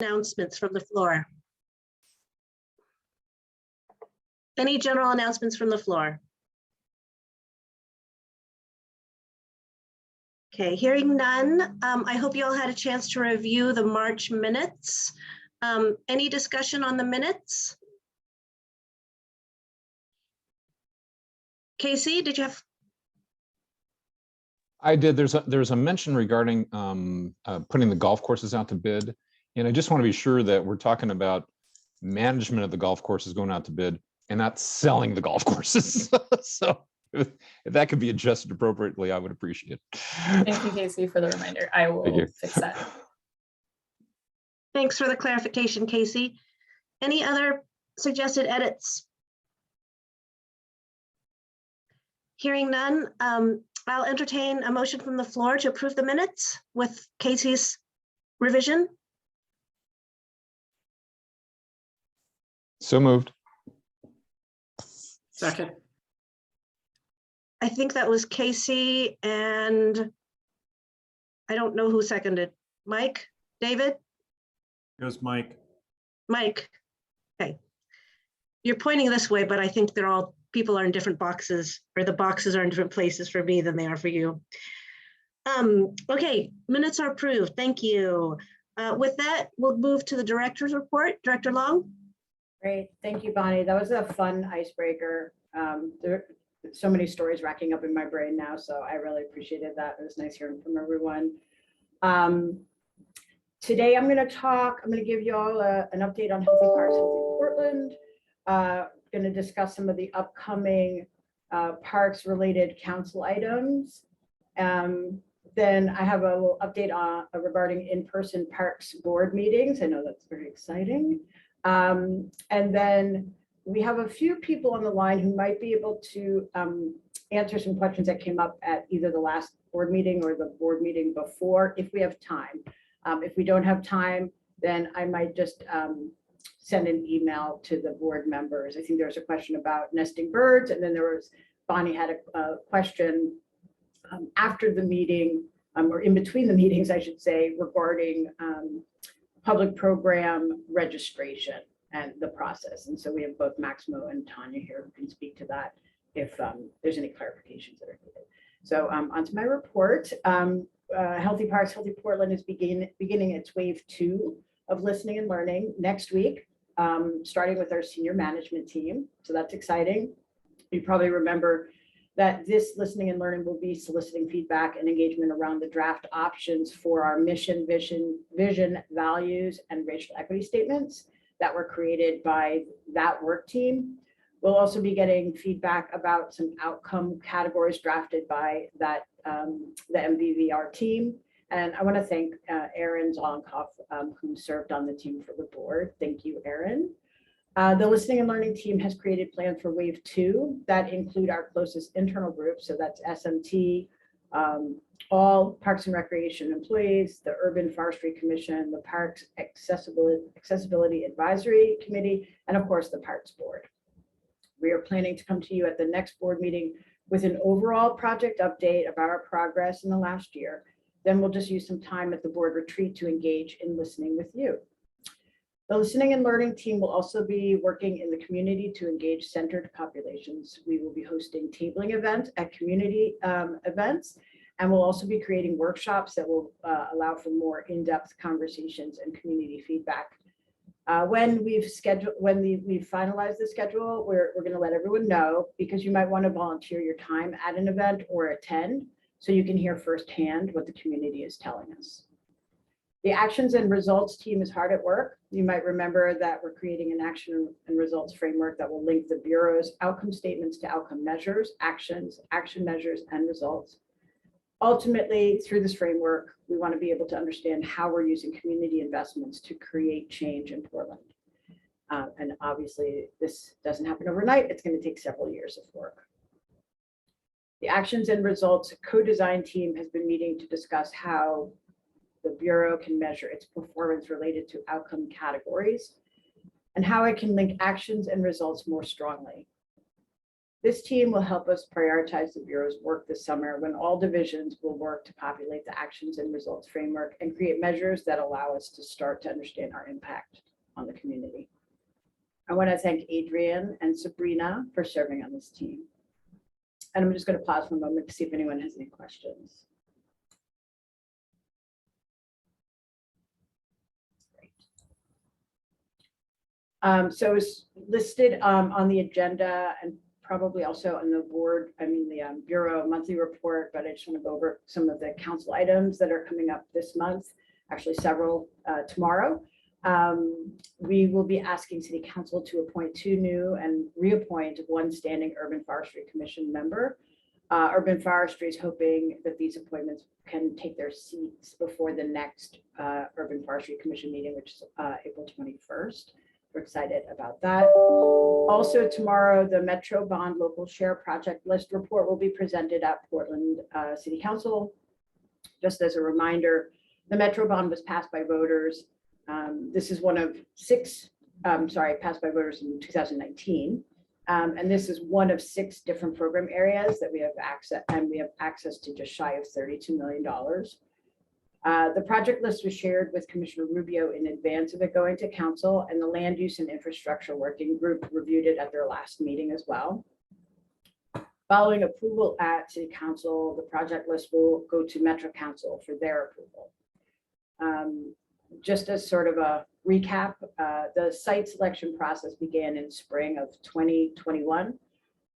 Announcements from the floor. Any general announcements from the floor? Okay, hearing none, I hope you all had a chance to review the March minutes. Any discussion on the minutes? Casey, did you have? I did. There's a mention regarding putting the golf courses out to bid. And I just want to be sure that we're talking about management of the golf courses going out to bid and not selling the golf courses. So if that could be adjusted appropriately, I would appreciate it. Thank you, Casey, for the reminder. I will fix that. Thanks for the clarification, Casey. Any other suggested edits? Hearing none, I'll entertain a motion from the floor to approve the minutes with Casey's revision. So moved. Second. I think that was Casey and I don't know who seconded. Mike, David? It was Mike. Mike. Okay. You're pointing this way, but I think they're all, people are in different boxes, or the boxes are in different places for me than they are for you. Okay, minutes are approved. Thank you. With that, we'll move to the director's report. Director Long. Great, thank you, Bonnie. That was a fun icebreaker. There are so many stories racking up in my brain now, so I really appreciated that. It was nice hearing from everyone. Today I'm going to give you all an update on Healthy Parks, Healthy Portland. Going to discuss some of the upcoming parks related council items. Then I have a little update on regarding in-person parks board meetings. I know that's very exciting. And then we have a few people on the line who might be able to answer some questions that came up at either the last board meeting or the board meeting before, if we have time. If we don't have time, then I might just send an email to the board members. I think there was a question about nesting birds, and then Bonnie had a question after the meeting, or in between the meetings, I should say, regarding public program registration and the process. And so we have both Maximo and Tanya here who can speak to that if there's any clarifications that are needed. So onto my report. Healthy Parks, Healthy Portland is beginning its wave 2 of listening and learning next week, starting with our senior management team. So that's exciting. You probably remember that this listening and learning will be soliciting feedback and engagement around the draft options for our mission, vision, values, and racial equity statements that were created by that work team. We'll also be getting feedback about some outcome categories drafted by that the MVVR team. And I want to thank Erin Zollenkoff, who served on the team for the board. Thank you, Erin. The listening and learning team has created plans for wave 2 that include our closest internal groups. So that's SMT, all Parks and Recreation employees, the Urban Forestry Commission, the Parks Accessibility Advisory Committee, and of course the Parks Board. We are planning to come to you at the next board meeting with an overall project update about our progress in the last year. Then we'll just use some time at the board retreat to engage in listening with you. The listening and learning team will also be working in the community to engage centered populations. We will be hosting tabling events at community events, and we'll also be creating workshops that will allow for more in-depth conversations and community feedback. When we've finalized the schedule, we're going to let everyone know, because you might want to volunteer your time at an event or attend so you can hear firsthand what the community is telling us. The actions and results team is hard at work. You might remember that we're creating an action and results framework that will link the Bureau's outcome statements to outcome measures, actions, action measures, and results. Ultimately, through this framework, we want to be able to understand how we're using community investments to create change in Portland. And obviously, this doesn't happen overnight. It's going to take several years of work. The actions and results co-design team has been meeting to discuss how the Bureau can measure its performance related to outcome categories and how it can link actions and results more strongly. This team will help us prioritize the Bureau's work this summer when all divisions will work to populate the actions and results framework and create measures that allow us to start to understand our impact on the community. I want to thank Adrian and Sabrina for serving on this team. And I'm just going to pause for a moment to see if anyone has any questions. So it's listed on the agenda and probably also on the board, the Bureau monthly report, but I just want to go over some of the council items that are coming up this month, actually several tomorrow. We will be asking City Council to appoint 2 new and reappoint 1 standing Urban Forestry Commission member. Urban Forestry is hoping that these appointments can take their seats before the next Urban Forestry Commission meeting, which is April 21st. We're excited about that. Also tomorrow, the Metro Bond Local Share Project List report will be presented at Portland City Council. Just as a reminder, the Metro Bond was passed by voters. This is one of 6, passed by voters in 2019. And this is one of 6 different program areas that we have access to just shy of $32 million. The project list was shared with Commissioner Rubio in advance of it going to council, and the Land Use and Infrastructure Working Group reviewed it at their last meeting as well. Following approval at City Council, the project list will go to Metro Council for their approval. Just as sort of a recap, the site selection process began in spring of 2021,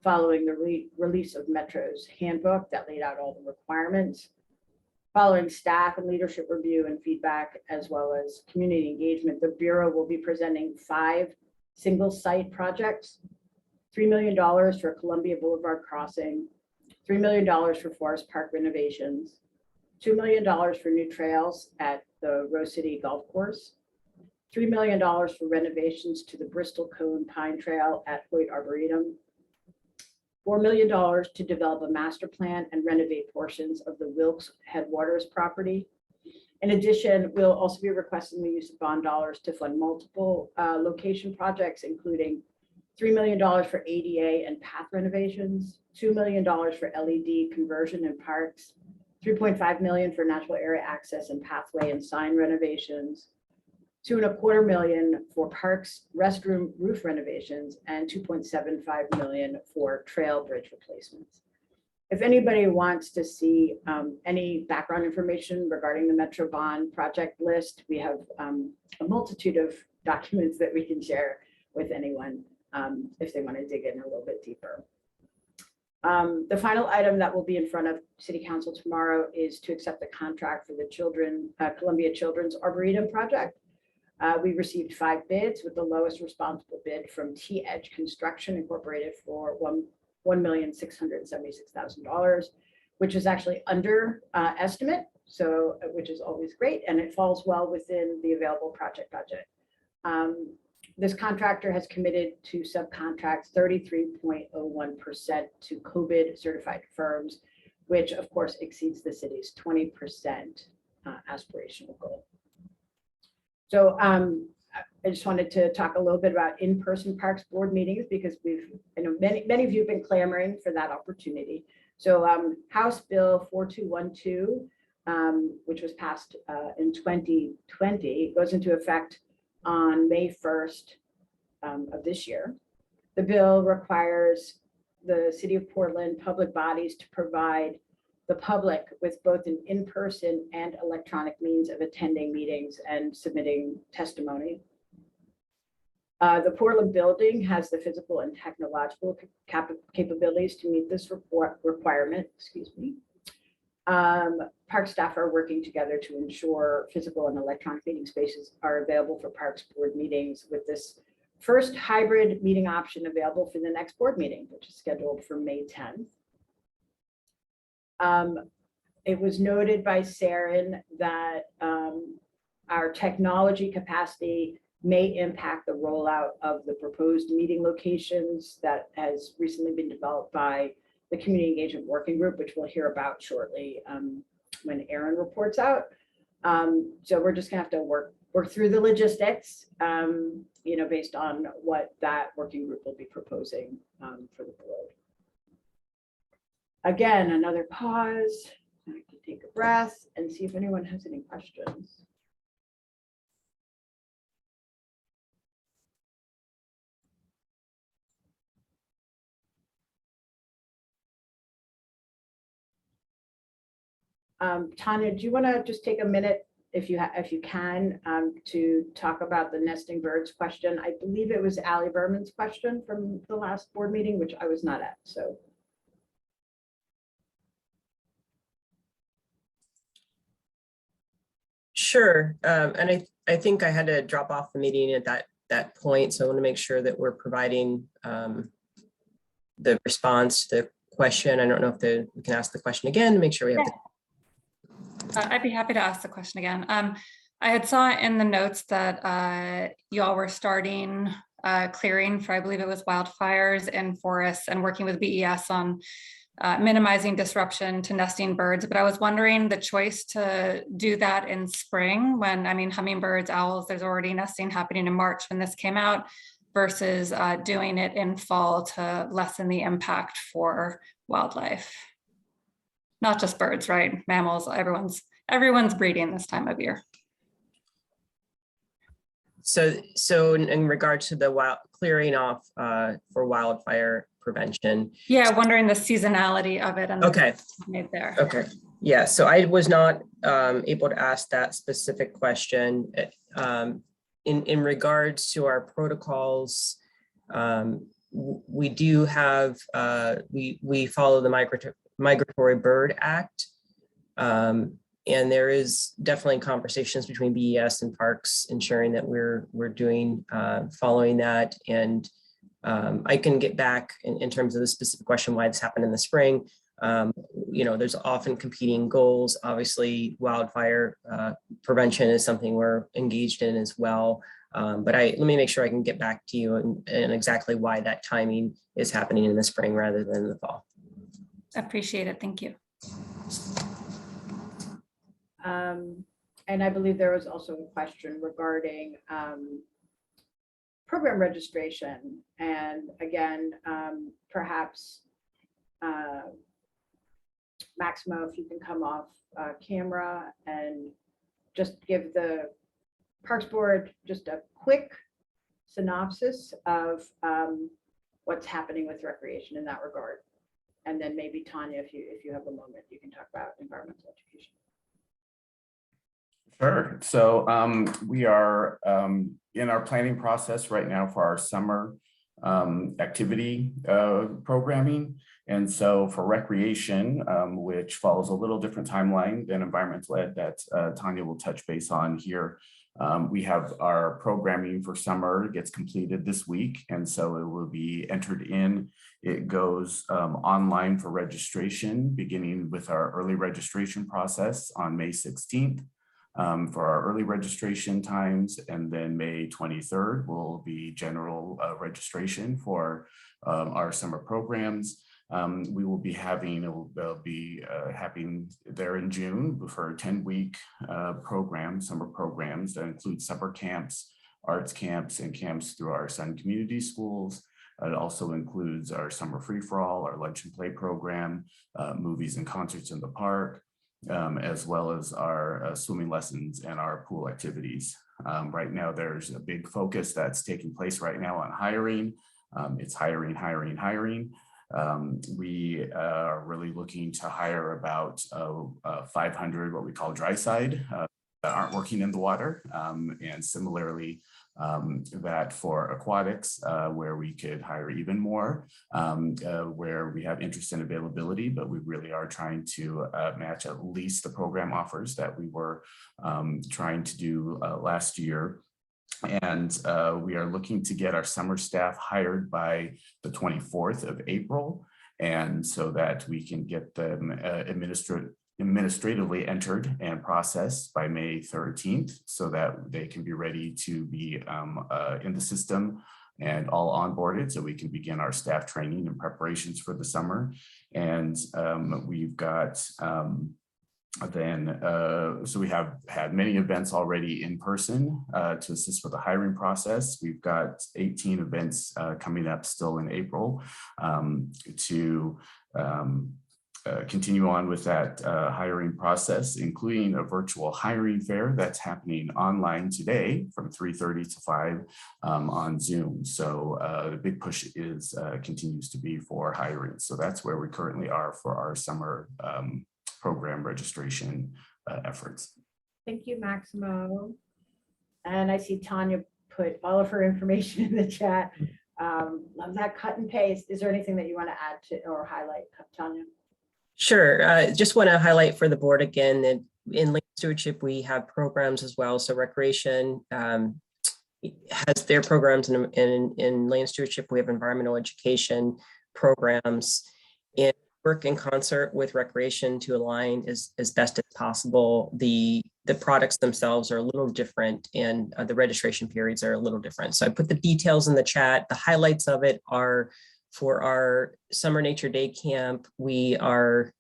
following the release of Metro's handbook that laid out all the requirements. Following staff and leadership review and feedback, as well as community engagement, the Bureau will be presenting 5 single site projects, $3 million for Columbia Boulevard crossing, $3 million for Forest Park renovations, $2 million for new trails at the Rose City Golf Course, $3 million for renovations to the Bristol Cone Pine Trail at Hoyt Arboretum, $4 million to develop a master plan and renovate portions of the Wilkes Headwaters property. In addition, we'll also be requesting the use of bond dollars to fund multiple location projects, including $3 million for ADA and path renovations, $2 million for LED conversion in parks, $3.5 million for natural area access and pathway and sign renovations, $2.25 million for parks restroom roof renovations, and $2.75 million for trail bridge replacements. If anybody wants to see any background information regarding the Metro Bond project list, we have a multitude of documents that we can share with anyone if they want to dig in a little bit deeper. The final item that will be in front of City Council tomorrow is to accept the contract for the Columbia Children's Arboretum project. We received 5 bids, with the lowest responsible bid from T-Edge Construction Incorporated for $1,676,000, which is actually under estimate, so which is always great, and it falls well within the available project budget. This contractor has committed to subcontract 33.01% to COVID certified firms, which of course exceeds the city's 20% aspirational goal. So I just wanted to talk a little bit about in-person Parks Board meetings, because I know many of you have been clamoring for that opportunity. So House Bill 4212, which was passed in 2020, goes into effect on May 1st of this year. The bill requires the City of Portland public bodies to provide the public with both an in-person and electronic means of attending meetings and submitting testimony. The Portland building has the physical and technological capabilities to meet this requirement. Park staff are working together to ensure physical and electronic meeting spaces are available for Parks Board meetings, with this first hybrid meeting option available for the next board meeting, which is scheduled for May 10th. It was noted by Saren that our technology capacity may impact the rollout of the proposed meeting locations that has recently been developed by the Community Engagement Working Group, which we'll hear about shortly when Aaron reports out. So we're just gonna have to work through the logistics, based on what that working group will be proposing for the board. Again, another pause. I can take a breath and see if anyone has any questions. Tanya, do you want to just take a minute, if you can, to talk about the nesting birds question? I believe it was Ali Berman's question from the last board meeting, which I was not at. So. Sure. And I think I had to drop off the meeting at that point. So I want to make sure that we're providing the response to the question. I don't know if we can ask the question again to make sure we have I'd be happy to ask the question again. I had saw in the notes that you all were starting clearing for, I believe it was wildfires in forests, and working with BES on minimizing disruption to nesting birds. But I was wondering the choice to do that in spring when, I mean, hummingbirds, owls, there's already nesting happening in March when this came out, versus doing it in fall to lessen the impact for wildlife. Not just birds, right? Mammals, everyone's breeding this time of year. So in regard to the clearing off for wildfire prevention. Yeah, wondering the seasonality of it and okay. Made there. Okay. Yeah. So I was not able to ask that specific question. In regards to our protocols, we do have we follow the Migratory Bird Act. And there is definitely conversations between BES and parks ensuring that we're doing following that. And I can get back in terms of the specific question why this happened in the spring. You know, there's often competing goals. Obviously, wildfire prevention is something we're engaged in as well. But let me make sure I can get back to you and exactly why that timing is happening in the spring rather than in the fall. Appreciate it. Thank you. And I believe there was also a question regarding program registration. And again, perhaps Maximo, if you can come off camera and just give the Parks Board just a quick synopsis of what's happening with recreation in that regard. And then maybe Tanya, if you have a moment, you can talk about environmental education. Sure. So we are in our planning process right now for our summer activity programming. And so for recreation, which follows a little different timeline than environmental ed that Tanya will touch base on here, we have our programming for summer gets completed this week. And so it will be entered in. It goes online for registration, beginning with our early registration process on May 16th. For our early registration times, and then May 23rd will be general registration for our summer programs. We will be having, they'll be happening there in June for a 10-week program, summer programs that include summer camps, arts camps, and camps through our Sun Community Schools. It also includes our summer free-for-all, our lunch and play program, movies and concerts in the park, as well as our swimming lessons and our pool activities. Right now, there's a big focus that's taking place right now on hiring. It's hiring. We are really looking to hire about 500 what we call dry side that aren't working in the water, and similarly that for aquatics where we could hire even more, where we have interest and availability, but we really are trying to match at least the program offers that we were trying to do last year. And we are looking to get our summer staff hired by the 24th of April, and so that we can get them administratively entered and processed by May 13th, so that they can be ready to be in the system and all onboarded, so we can begin our staff training and preparations for the summer. And we've got so we have had many events already in person to assist with the hiring process. We've got 18 events coming up still in April to continue on with that hiring process, including a virtual hiring fair that's happening online today from 3:30 to 5 on Zoom. So the big push is continues to be for hiring. So that's where we currently are for our summer program registration efforts. Thank you, Maximo. And I see Tanya put all of her information in the chat. Love that cut and paste. Is there anything that you want to add to or highlight, Tanya? Sure. Just want to highlight for the board again that in land stewardship, we have programs as well. So recreation has their programs, and in land stewardship, we have environmental education programs, and work in concert with recreation to align as best as possible. The products themselves are a little different, and the registration periods are a little different. So I put the details in the chat. The highlights of it are for our summer nature day camp. We are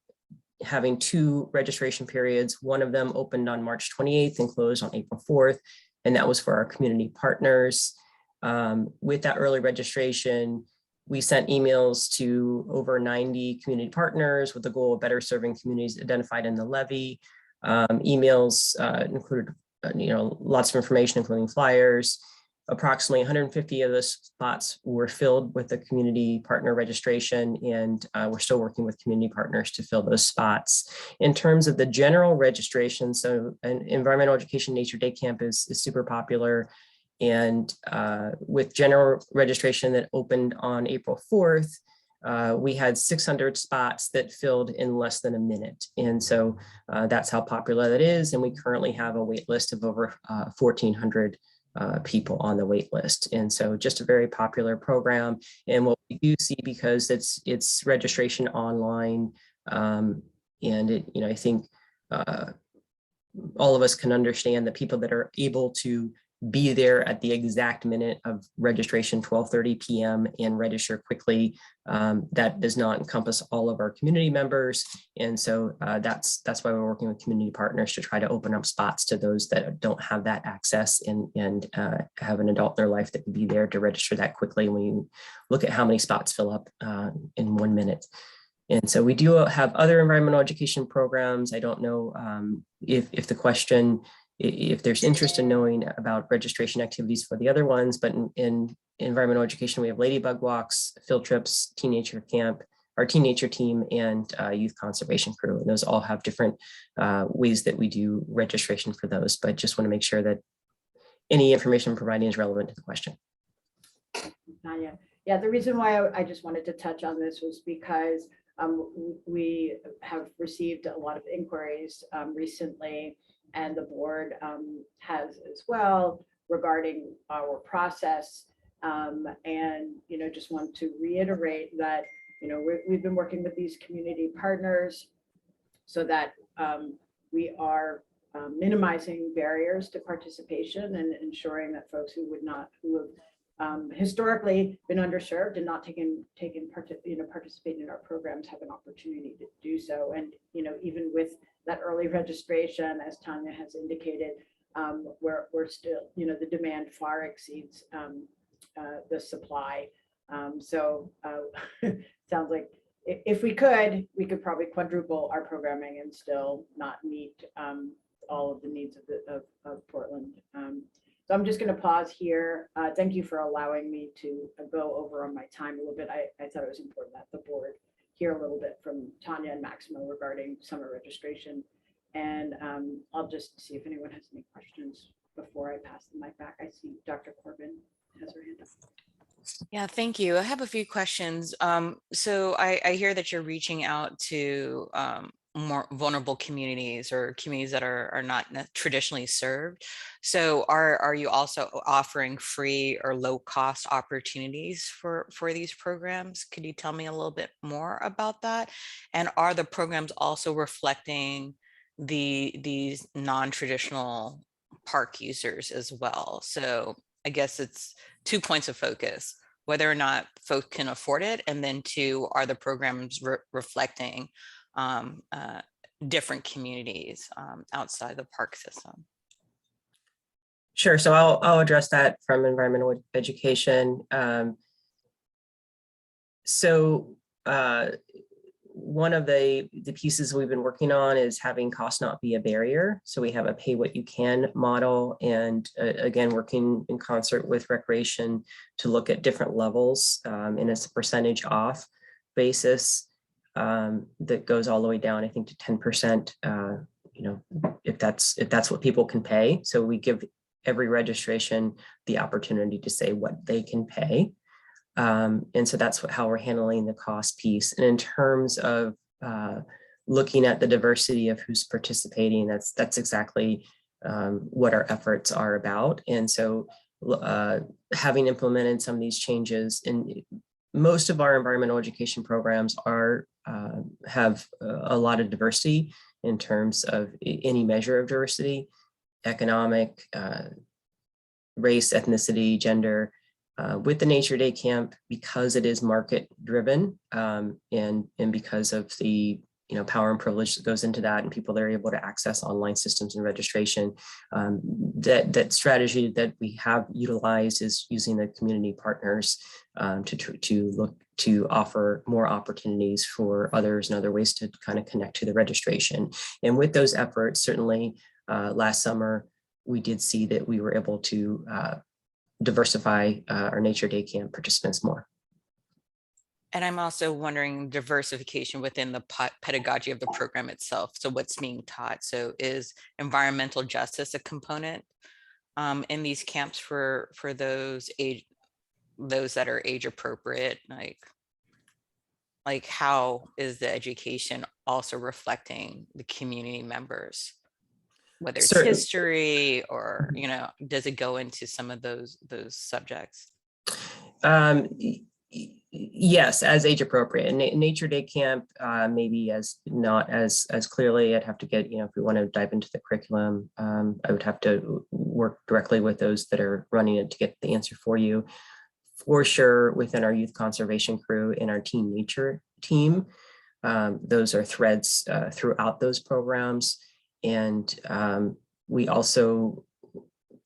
having 2 registration periods. One of them opened on March 28th and closed on April 4th. And that was for our community partners. With that early registration, we sent emails to over 90 community partners with the goal of better serving communities identified in the levy. Emails included lots of information, including flyers. Approximately 150 of those spots were filled with the community partner registration, and we're still working with community partners to fill those spots. In terms of the general registration, so an environmental education nature day camp is super popular, and with general registration that opened on April 4th, we had 600 spots that filled in less than a minute. And so that's how popular that is. And we currently have a wait list of over 1,400 people on the wait list. And so just a very popular program. And what we do see, because it's registration online, and I think all of us can understand the people that are able to be there at the exact minute of registration, 12:30 p.m. and register quickly. That does not encompass all of our community members. And so that's why we're working with community partners to try to open up spots to those that don't have that access and have an adult in their life that can be there to register that quickly. When you look at how many spots fill up in 1 minute. And so we do have other environmental education programs. I don't know if the question, if there's interest in knowing about registration activities for the other ones, but in environmental education, we have ladybug walks, field trips, teenager camp, our teenager team, and youth conservation crew. And those all have different ways that we do registration for those, but just want to make sure that any information I'm providing is relevant to the question. Yeah, the reason why I just wanted to touch on this was because we have received a lot of inquiries recently, and the board has as well regarding our process. And, just want to reiterate that, we've been working with these community partners so that we are minimizing barriers to participation and ensuring that folks who have historically been underserved and not participated in our programs have an opportunity to do so. And, even with that early registration, as Tanya has indicated, we're still, the demand far exceeds the supply. Sounds like if we could probably quadruple our programming and still not meet all of the needs of Portland. So I'm just going to pause here. Thank you for allowing me to go over on my time a little bit. I thought it was important that the board hear a little bit from Tanya and Maximo regarding summer registration. And I'll just see if anyone has any questions before I pass the mic back. I see Dr. Corbin has her hand up. Yeah, thank you. I have a few questions. So I hear that you're reaching out to more vulnerable communities or communities that are not traditionally served. So are you also offering free or low cost opportunities for these programs? Could you tell me a little bit more about that? And are the programs also reflecting these non-traditional park users as well? So I guess it's 2 points of focus: whether or not folks can afford it, and then 2, are the programs reflecting different communities outside the park system? Sure. So I'll address that from environmental education. one of the pieces we've been working on is having cost not be a barrier. So we have a pay what you can model, and again, working in concert with recreation to look at different levels, and it's a percentage off basis that goes all the way down, I think, to 10%. You know, if that's what people can pay. So we give every registration the opportunity to say what they can pay. And so that's how we're handling the cost piece. And in terms of looking at the diversity of who's participating, that's exactly what our efforts are about. And so having implemented some of these changes, and most of our environmental education programs have a lot of diversity in terms of any measure of diversity, economic, race, ethnicity, gender. With the Nature Day Camp, because it is market driven, and because of the power and privilege that goes into that, and people that are able to access online systems and registration, that strategy that we have utilized is using the community partners to look to offer more opportunities for others and other ways to kind of connect to the registration. And with those efforts, certainly last summer, we did see that we were able to diversify our Nature Day Camp participants more. And I'm also wondering diversification within the pedagogy of the program itself. So what's being taught? So is environmental justice a component in these camps for those that are age appropriate? Like how is the education also reflecting the community members? Whether it's history or, does it go into some of those subjects? Yes, as age appropriate. And Nature Day Camp, maybe not as clearly. I'd have to get, if we want to dive into the curriculum, I would have to work directly with those that are running it to get the answer for you. For sure, within our youth conservation crew and our teen nature team, those are threads throughout those programs. And we also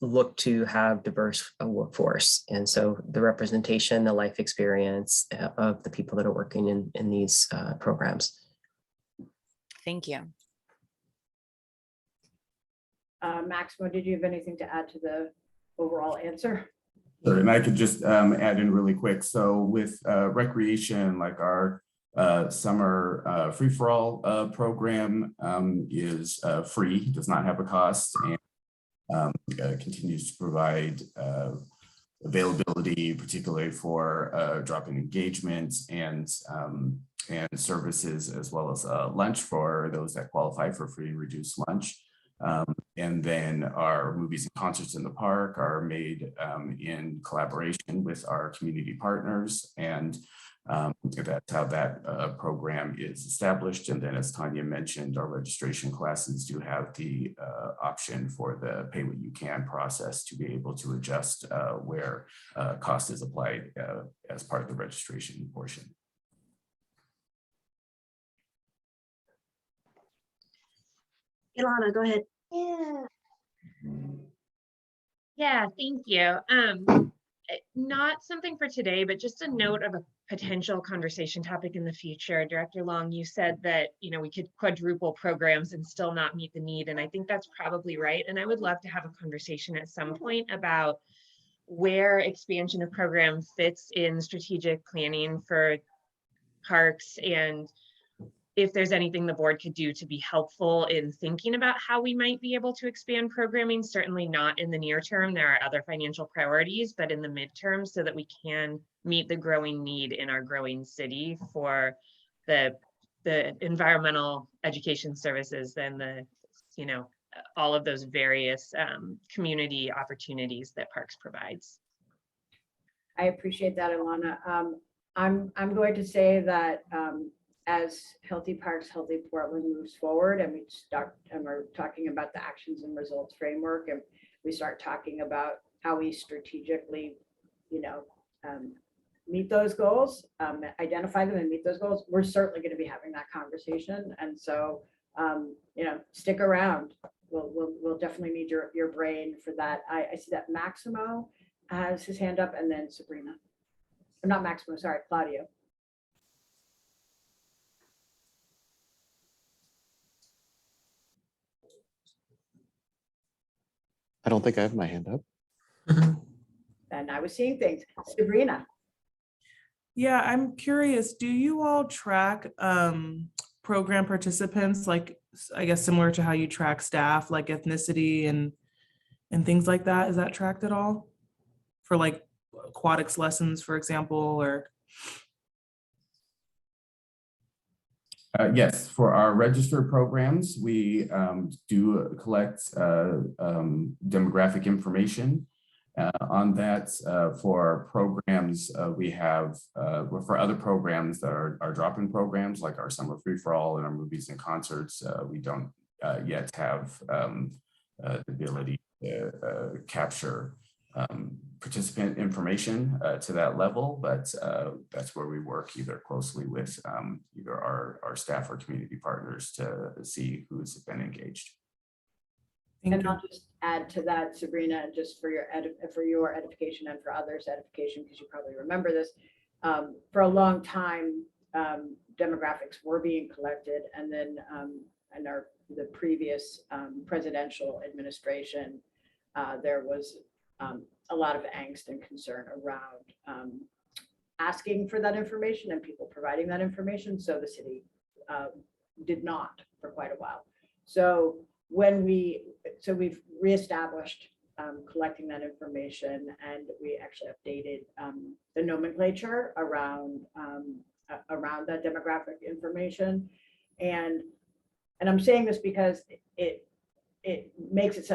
look to have diverse workforce. And so the representation, the life experience of the people that are working in these programs. Thank you. Maximo, did you have anything to add to the overall answer? Sure, and I could just add in really quick. So with recreation, like our summer free-for-all program is free, does not have a cost, and continues to provide availability, particularly for drop-in engagements and services, as well as lunch for those that qualify for free and reduced lunch. And then our movies and concerts in the park are made in collaboration with our community partners, and that's how that program is established. And then, as Tanya mentioned, our registration classes do have the option for the pay what you can process to be able to adjust where cost is applied as part of the registration portion. Ilana, go ahead. Yeah, thank you. Not something for today, but just a note of a potential conversation topic in the future. Director Long, you said that, we could quadruple programs and still not meet the need. And I think that's probably right. And I would love to have a conversation at some point about where expansion of program fits in strategic planning for parks, and if there's anything the board could do to be helpful in thinking about how we might be able to expand programming. Certainly not in the near term. There are other financial priorities, but in the midterm, so that we can meet the growing need in our growing city for the environmental education services and the, all of those various community opportunities that parks provides. I appreciate that, Ilana. I'm going to say that as Healthy Parks, Healthy Portland moves forward, and we're talking about the actions and results framework, and we start talking about how we strategically, meet those goals, identify them and meet those goals, we're certainly going to be having that conversation. And so, stick around. We'll definitely need your brain for that. I see that Maximo has his hand up, and then Sabrina. Or not Maximo, sorry, Claudio. I don't think I have my hand up. And I was seeing things. Sabrina. Yeah, I'm curious, do you all track program participants, like, I guess similar to how you track staff, like ethnicity and things like that? Is that tracked at all? For like aquatics lessons, for example, or? Yes, for our registered programs, we do collect demographic information on that. For programs, we have, for other programs that are drop-in programs, like our summer free-for-all and our movies and concerts, we don't yet have the ability to capture participant information to that level, but that's where we work either closely with either our staff or community partners to see who's been engaged. And I'll just add to that, Sabrina, just for your edification and for others' edification, because you probably remember this. For a long time, demographics were being collected, and then in the previous presidential administration, there was a lot of angst and concern around asking for that information and people providing that information. So the city did not for quite a while. So we've reestablished collecting that information, and we actually updated the nomenclature around that demographic information. And I'm saying this because it makes it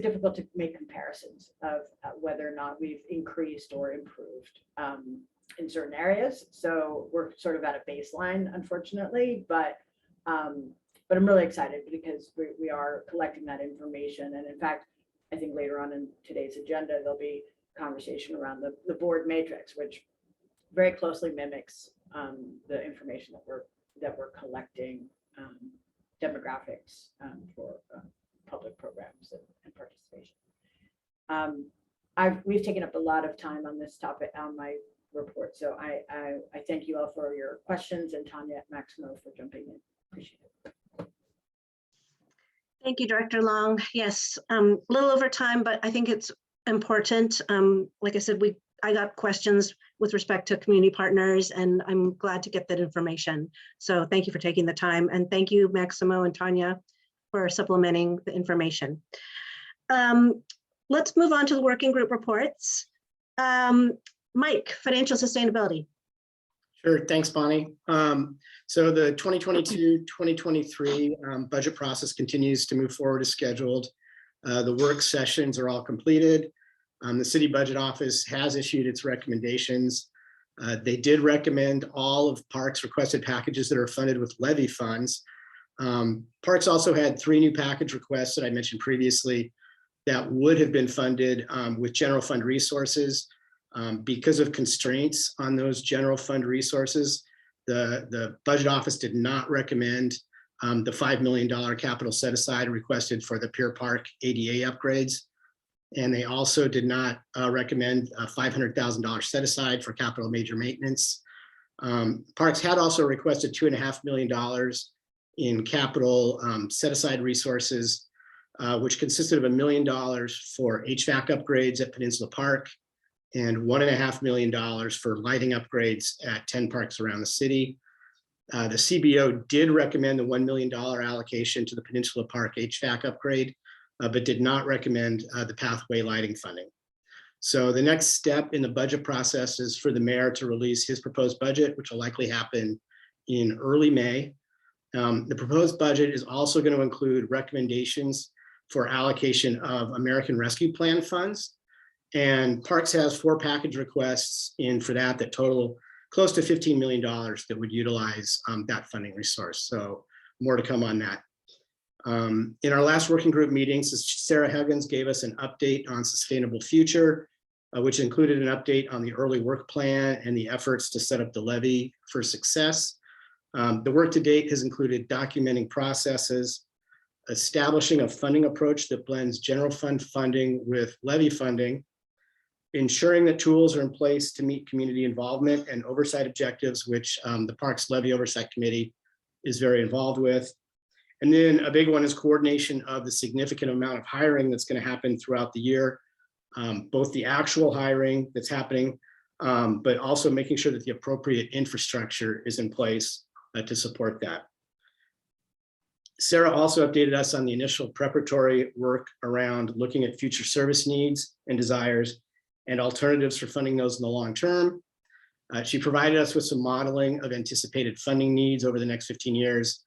difficult to make comparisons of whether or not we've increased or improved in certain areas. So we're sort of at a baseline, unfortunately, but I'm really excited because we are collecting that information. And in fact, I think later on in today's agenda, there'll be conversation around the board matrix, which very closely mimics the information that we're collecting, demographics for public programs and participation. We've taken up a lot of time on this topic on my report, so I thank you all for your questions, and Tanya Maximo for jumping in. Appreciate it. Thank you, Director Long. Yes, a little over time, but I think it's important. Like I said, I got questions with respect to community partners, and I'm glad to get that information. So thank you for taking the time, and thank you, Maximo and Tanya, for supplementing the information. Let's move on to the working group reports. Mike, financial sustainability. Sure, thanks, Bonnie. So the 2022-2023 budget process continues to move forward as scheduled. The work sessions are all completed. The City Budget Office has issued its recommendations. They did recommend all of Parks requested packages that are funded with levy funds. Parks also had 3 new package requests that I mentioned previously that would have been funded with general fund resources. Because of constraints on those general fund resources, the Budget Office did not recommend the $5 million capital set aside requested for the Pier Park ADA upgrades. And they also did not recommend a $500,000 set aside for capital major maintenance. Parks had also requested $2.5 million in capital set aside resources, which consisted of $1 million for HVAC upgrades at Peninsula Park and $1.5 million for lighting upgrades at 10 parks around the city. The CBO did recommend the $1 million allocation to the Peninsula Park HVAC upgrade, but did not recommend the pathway lighting funding. So the next step in the budget process is for the mayor to release his proposed budget, which will likely happen in early May. The proposed budget is also going to include recommendations for allocation of American Rescue Plan funds. And Parks has 4 package requests in for that total close to $15 million that would utilize that funding resource. So more to come on that. In our last working group meetings, Sarah Huggins gave us an update on Sustainable Future, which included an update on the early work plan and the efforts to set up the levy for success. The work to date has included documenting processes, establishing a funding approach that blends general fund funding with levy funding, ensuring that tools are in place to meet community involvement and oversight objectives, which the Parks Levy Oversight Committee is very involved with, And then a big one is coordination of the significant amount of hiring that's going to happen throughout the year, both the actual hiring that's happening, but also making sure that the appropriate infrastructure is in place to support that. Sarah also updated us on the initial preparatory work around looking at future service needs and desires and alternatives for funding those in the long term. She provided us with some modeling of anticipated funding needs over the next 15 years,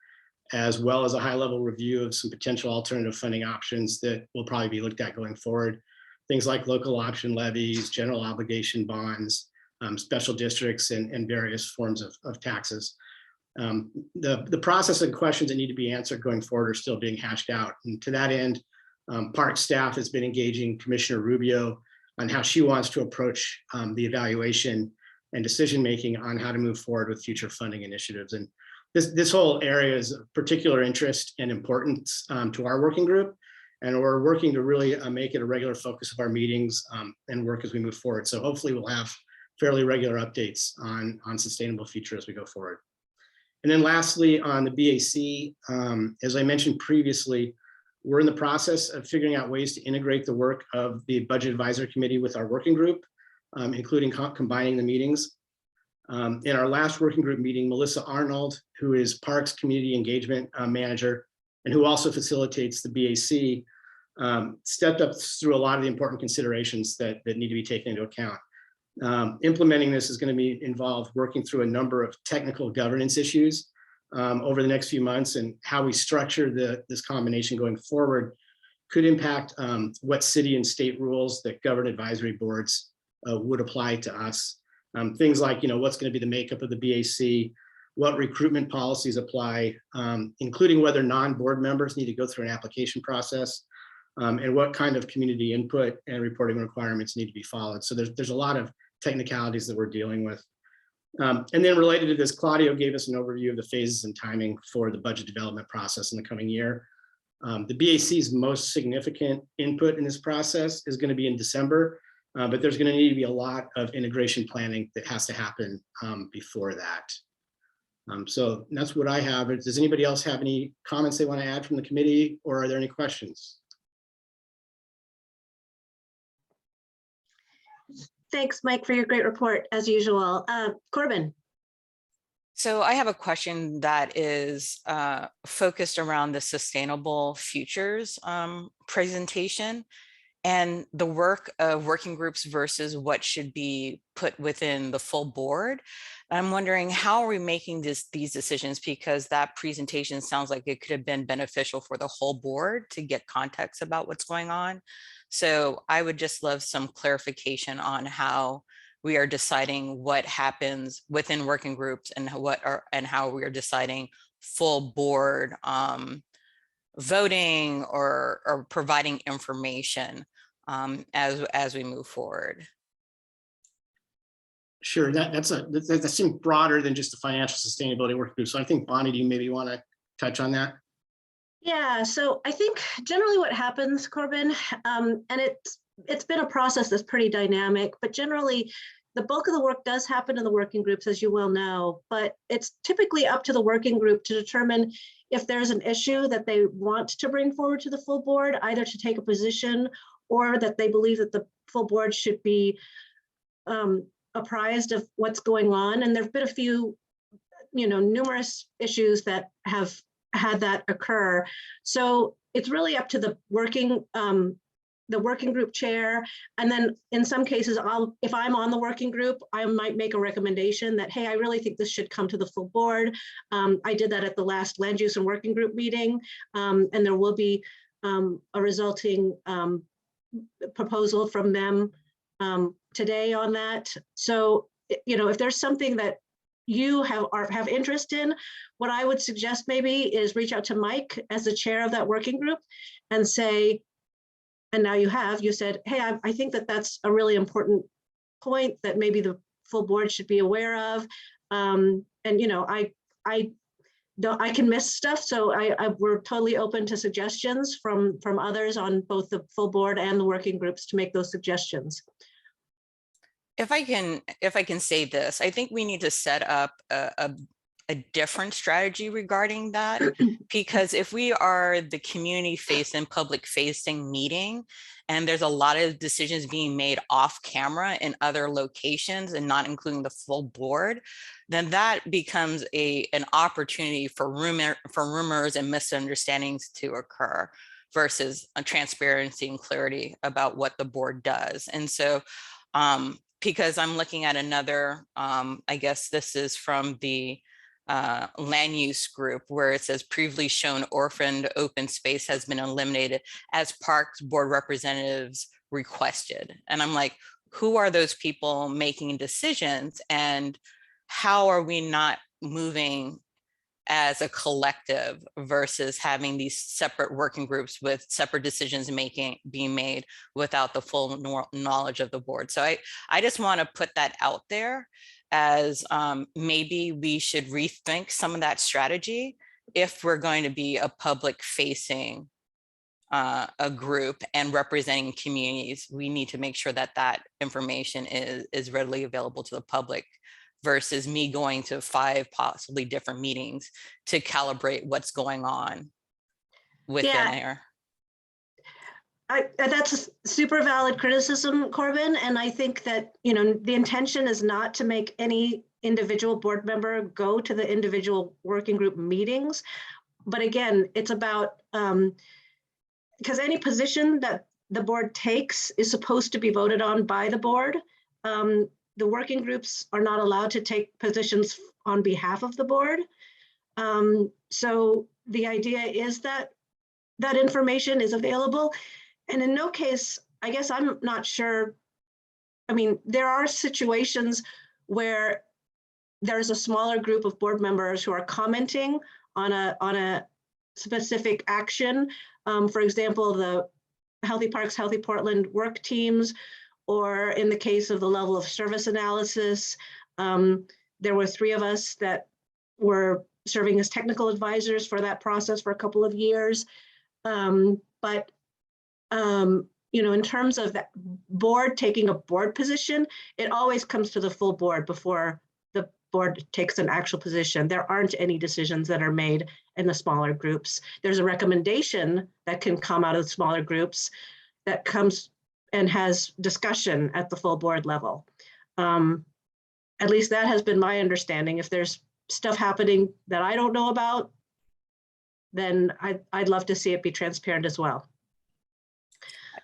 as well as a high-level review of some potential alternative funding options that will probably be looked at going forward. Things like local option levies, general obligation bonds, special districts, and various forms of taxes. The process and questions that need to be answered going forward are still being hashed out. And to that end, Park staff has been engaging Commissioner Rubio on how she wants to approach the evaluation and decision-making on how to move forward with future funding initiatives. And this whole area is of particular interest and importance to our working group. And we're working to really make it a regular focus of our meetings and work as we move forward. So hopefully we'll have fairly regular updates on sustainable future as we go forward. And then lastly, on the BAC, as I mentioned previously, we're in the process of figuring out ways to integrate the work of the Budget Advisory Committee with our working group, including combining the meetings. In our last working group meeting, Melissa Arnold, who is Parks Community Engagement Manager, and who also facilitates the BAC, stepped up through a lot of the important considerations that need to be taken into account. Implementing this is going to involve working through a number of technical governance issues over the next few months, and how we structure this combination going forward could impact what city and state rules that govern advisory boards would apply to us. Things like, what's going to be the makeup of the BAC, what recruitment policies apply, including whether non-board members need to go through an application process, and what kind of community input and reporting requirements need to be followed. So there's a lot of technicalities that we're dealing with. And then related to this, Claudio gave us an overview of the phases and timing for the budget development process in the coming year. The BAC's most significant input in this process is going to be in December, but there's going to need to be a lot of integration planning that has to happen before that. So that's what I have. Does anybody else have any comments they want to add from the committee, or are there any questions? Thanks, Mike, for your great report, as usual. Corbin. So I have a question that is focused around the Sustainable Futures presentation and the work of working groups versus what should be put within the full board. I'm wondering, how are we making these decisions? Because that presentation sounds like it could have been beneficial for the whole board to get context about what's going on. So I would just love some clarification on how we are deciding what happens within working groups and how we are deciding full board voting or providing information as we move forward. Sure, that seems broader than just the financial sustainability working group. So I think, Bonnie, do you maybe want to touch on that? Yeah, so I think generally what happens, Corbin, and it's been a process that's pretty dynamic, but generally the bulk of the work does happen in the working groups, as you well know, but it's typically up to the working group to determine if there's an issue that they want to bring forward to the full board, either to take a position or that they believe that the full board should be apprised of what's going on. And there've been a few, numerous issues that have had that occur. So it's really up to the working group chair. And then in some cases, if I'm on the working group, I might make a recommendation that, hey, I really think this should come to the full board. I did that at the last land use and working group meeting. And there will be a resulting proposal from them today on that. So, if there's something that you have interest in, what I would suggest maybe is reach out to Mike as the chair of that working group and say, and now you said, hey, I think that that's a really important point that maybe the full board should be aware of. And I can miss stuff, so we're totally open to suggestions from others on both the full board and the working groups to make those suggestions. If I can say this, I think we need to set up a different strategy regarding that, because if we are the community facing, public facing meeting, and there's a lot of decisions being made off camera in other locations and not including the full board, then that becomes an opportunity for rumors and misunderstandings to occur versus a transparency and clarity about what the board does. And so because I'm looking at another, I guess this is from the land use group where it says previously shown orphaned open space has been eliminated as parks board representatives requested. And I'm like, who are those people making decisions, and how are we not moving as a collective versus having these separate working groups with separate decisions being made without the full knowledge of the board? So I just want to put that out there as maybe we should rethink some of that strategy if we're going to be a public facing a group and representing communities. We need to make sure that that information is readily available to the public versus me going to 5 possibly different meetings to calibrate what's going on within there. That's a super valid criticism, Corbin. And I think that, the intention is not to make any individual board member go to the individual working group meetings. But again, it's about, because any position that the board takes is supposed to be voted on by the board. The working groups are not allowed to take positions on behalf of the board. So the idea is that that information is available. And in no case, I guess I'm not sure. I mean, there are situations where there's a smaller group of board members who are commenting on a specific action. For example, the Healthy Parks, Healthy Portland work teams, or in the case of the level of service analysis, there were 3 of us that were serving as technical advisors for that process for a couple of years. But in terms of that board taking a board position, it always comes to the full board before the board takes an actual position. There aren't any decisions that are made in the smaller groups. There's a recommendation that can come out of the smaller groups that comes and has discussion at the full board level. At least that has been my understanding. If there's stuff happening that I don't know about, then I'd love to see it be transparent as well.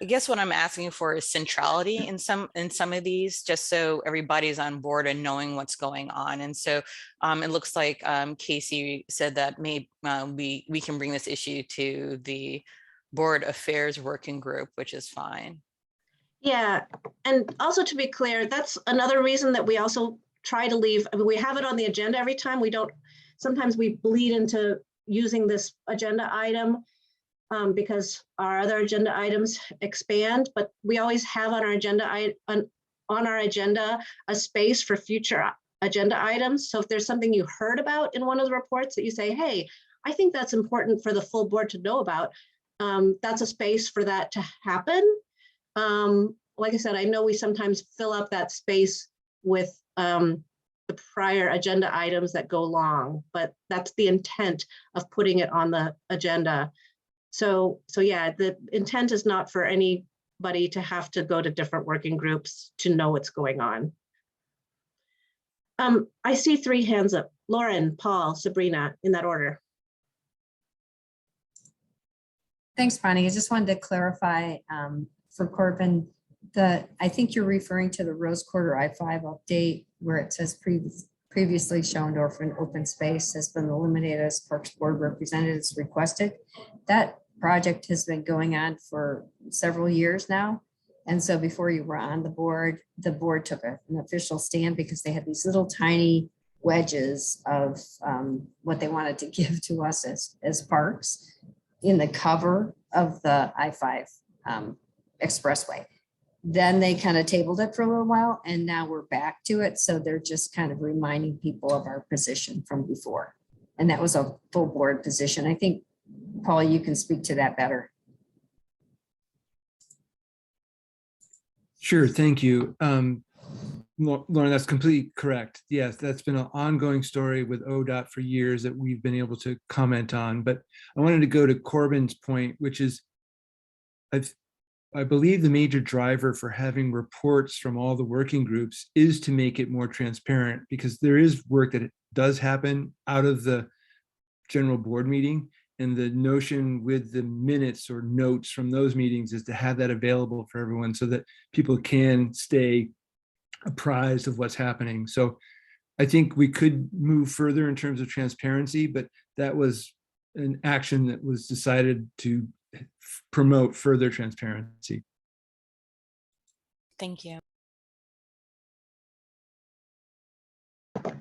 I guess what I'm asking for is centrality in some of these, just so everybody's on board and knowing what's going on. And so it looks like Casey said that maybe we can bring this issue to the board affairs working group, which is fine. Yeah, and also to be clear, that's another reason that we also try to leave. I mean, we have it on the agenda every time. Sometimes we bleed into using this agenda item because our other agenda items expand, but we always have on our agenda a space for future agenda items. So if there's something you heard about in one of the reports that you say, hey, I think that's important for the full board to know about, that's a space for that to happen. Like I said, I know we sometimes fill up that space with the prior agenda items that go long, but that's the intent of putting it on the agenda. So yeah, the intent is not for anybody to have to go to different working groups to know what's going on. I see 3 hands up. Lauren, Paul, Sabrina, in that order. Thanks, Bonnie. I just wanted to clarify for Corbin that I think you're referring to the Rose Quarter I-5 update where it says previously shown orphan open space has been eliminated as Parks Board representatives requested. That project has been going on for several years now. And so before you were on the board took an official stand because they had these little tiny wedges of what they wanted to give to us as parks in the cover of the I-5 expressway. Then they kind of tabled it for a little while and now we're back to it. So they're just kind of reminding people of our position from before. And that was a full board position. I think, Paul, you can speak to that better. Sure, thank you. Lauren, that's completely correct. Yes, that's been an ongoing story with ODOT for years that we've been able to comment on. But I wanted to go to Corbin's point, which is I believe the major driver for having reports from all the working groups is to make it more transparent, because there is work that does happen out of the general board meeting. And the notion with the minutes or notes from those meetings is to have that available for everyone so that people can stay apprised of what's happening. So I think we could move further in terms of transparency, but that was an action that was decided to promote further transparency. Thank you. Go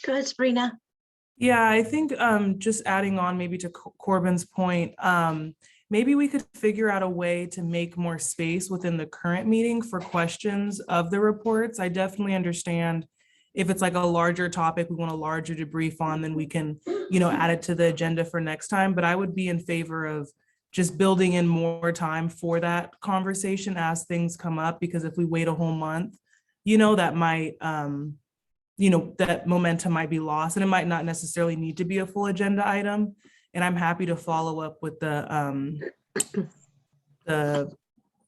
ahead, Sabrina. Yeah, I think just adding on maybe to Corbin's point, maybe we could figure out a way to make more space within the current meeting for questions of the reports. I definitely understand if it's like a larger topic, we want a larger debrief on, then we can, add it to the agenda for next time. But I would be in favor of just building in more time for that conversation as things come up, because if we wait a whole month, that might, that momentum might be lost, and it might not necessarily need to be a full agenda item. And I'm happy to follow up with the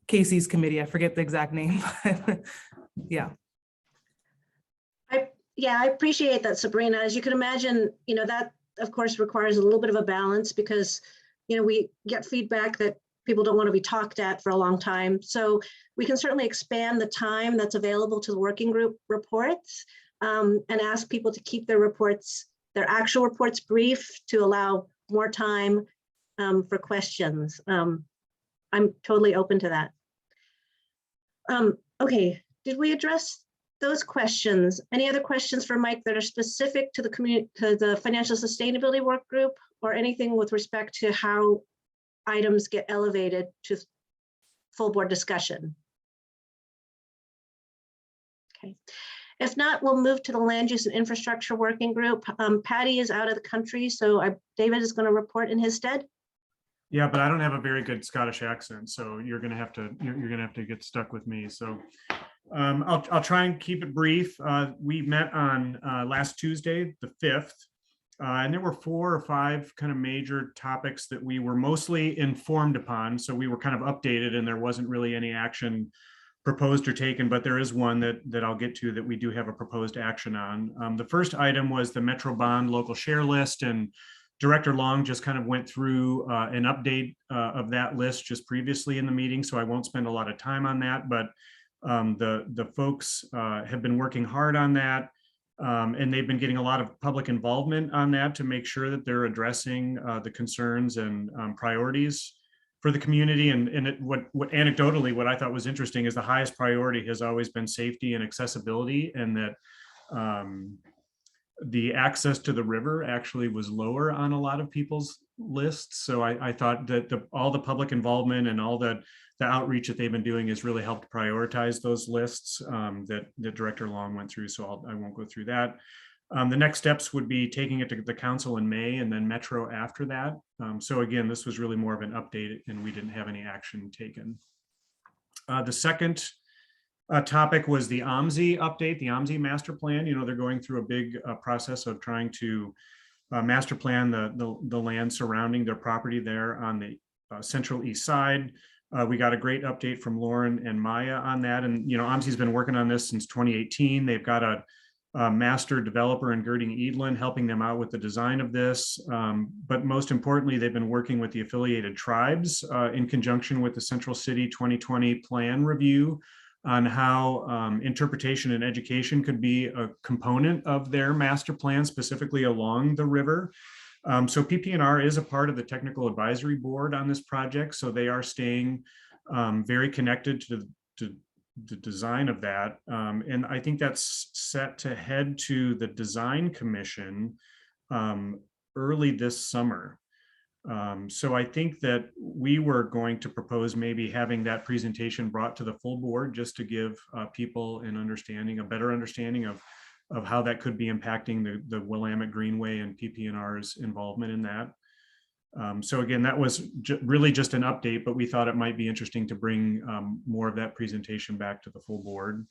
Casey's committee. I forget the exact name. Yeah. I appreciate that, Sabrina. As you can imagine, that of course requires a little bit of a balance, because, we get feedback that people don't want to be talked at for a long time. So we can certainly expand the time that's available to the working group reports, and ask people to keep their actual reports brief to allow more time for questions. I'm totally open to that. Okay, did we address those questions? Any other questions for Mike that are specific to the financial sustainability work group, or anything with respect to how items get elevated to full board discussion? Okay. If not, we'll move to the land use and infrastructure working group. Patty is out of the country, so David is going to report in his stead. Yeah, but I don't have a very good Scottish accent, so you're gonna have to get stuck with me. So I'll try and keep it brief. We met on last Tuesday, the 5th, and there were 4 or 5 kind of major topics that we were mostly informed upon. So we were kind of updated, and there wasn't really any action proposed or taken, but there is one that I'll get to that we do have a proposed action on. The first item was the Metro Bond local share list, and Director Long just kind of went through an update of that list just previously in the meeting, so I won't spend a lot of time on that, but the folks have been working hard on that, and they've been getting a lot of public involvement on that to make sure that they're addressing the concerns and priorities for the community. And what anecdotally, what I thought was interesting is the highest priority has always been safety and accessibility, and that the access to the river actually was lower on a lot of people's lists. So I thought that all the public involvement and all the outreach that they've been doing has really helped prioritize those lists that Director Long went through. So I won't go through that. The next steps would be taking it to the council in May, and then Metro after that. So again, this was really more of an update, and we didn't have any action taken. The second topic was the Omsi update, the Omsi master plan. They're going through a big process of trying to master plan the land surrounding their property there on the central east side. We got a great update from Lauren and Maya on that. And, Omsi's been working on this since 2018. They've got a master developer in Girding Eadlin helping them out with the design of this. But most importantly, they've been working with the affiliated tribes in conjunction with the Central City 2020 plan review on how interpretation and education could be a component of their master plan, specifically along the river. So PP&R is a part of the technical advisory board on this project. So they are staying very connected to the design of that. And I think that's set to head to the design commission early this summer. So I think that we were going to propose maybe having that presentation brought to the full board just to give people a better understanding of how that could be impacting the Willamette Greenway and PP&R's involvement in that. So again, that was really just an update, but we thought it might be interesting to bring more of that presentation back to the full board.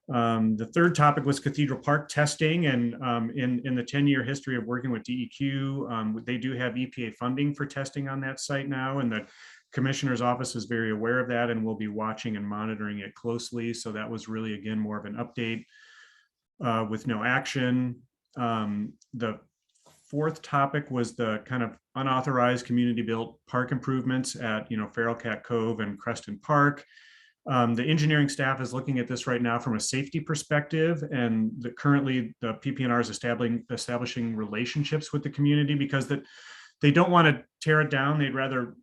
The third topic was Cathedral Park testing, and in the 10-year history of working with DEQ, they do have EPA funding for testing on that site now, and the Commissioner's office is very aware of that and will be watching and monitoring it closely. So that was really, again, more of an update with no action. The fourth topic was the kind of unauthorized community-built park improvements at, Feral Cat Cove and Creston Park. The engineering staff is looking at this right now from a safety perspective, and currently the PPNR is establishing relationships with the community because they don't want to tear it down. They'd rather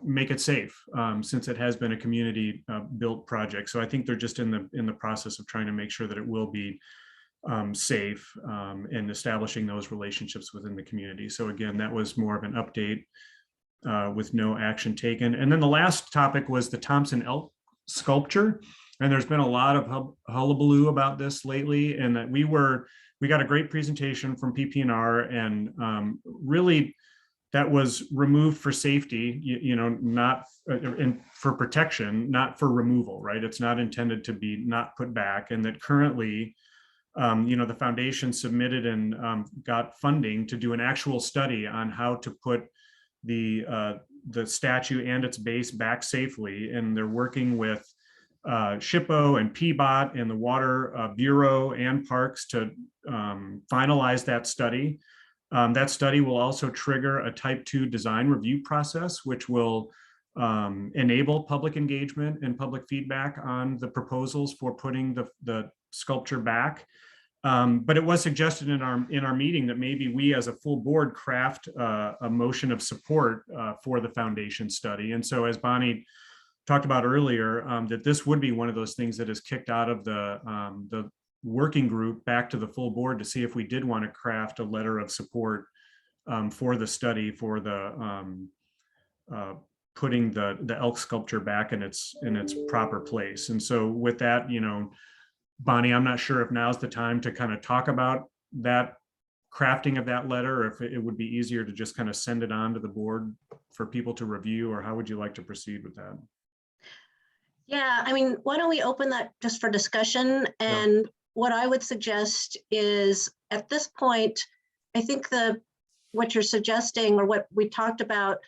make it safe, since it has been a community built project. So I think they're just in the process of trying to make sure that it will be safe, and establishing those relationships within the community. So again, that was more of an update with no action taken. And then the last topic was the Thompson elk sculpture. And there's been a lot of hullabaloo about this lately, and that we got a great presentation from PPNR, and really that was removed for safety, not for protection, not for removal, right? It's not intended to be not put back. And that currently, the foundation submitted and got funding to do an actual study on how to put the statue and its base back safely. And they're working with SHPO and PBOT and the Water Bureau and Parks to finalize that study. That study will also trigger a Type 2 design review process, which will enable public engagement and public feedback on the proposals for putting the sculpture back. But it was suggested in our meeting that maybe we as a full board craft a motion of support for the foundation study. And so, as Bonnie talked about earlier, that this would be one of those things that is kicked out of the working group back to the full board to see if we did want to craft a letter of support for the study for the putting the elk sculpture back in its proper place. And so with that, Bonnie, I'm not sure if now's the time to kind of talk about that crafting of that letter, or if it would be easier to just kind of send it on to the board for people to review, or how would you like to proceed with that? Yeah, I mean, why don't we open that just for discussion? And what I would suggest is, at this point, I think what you're suggesting, or what we talked about,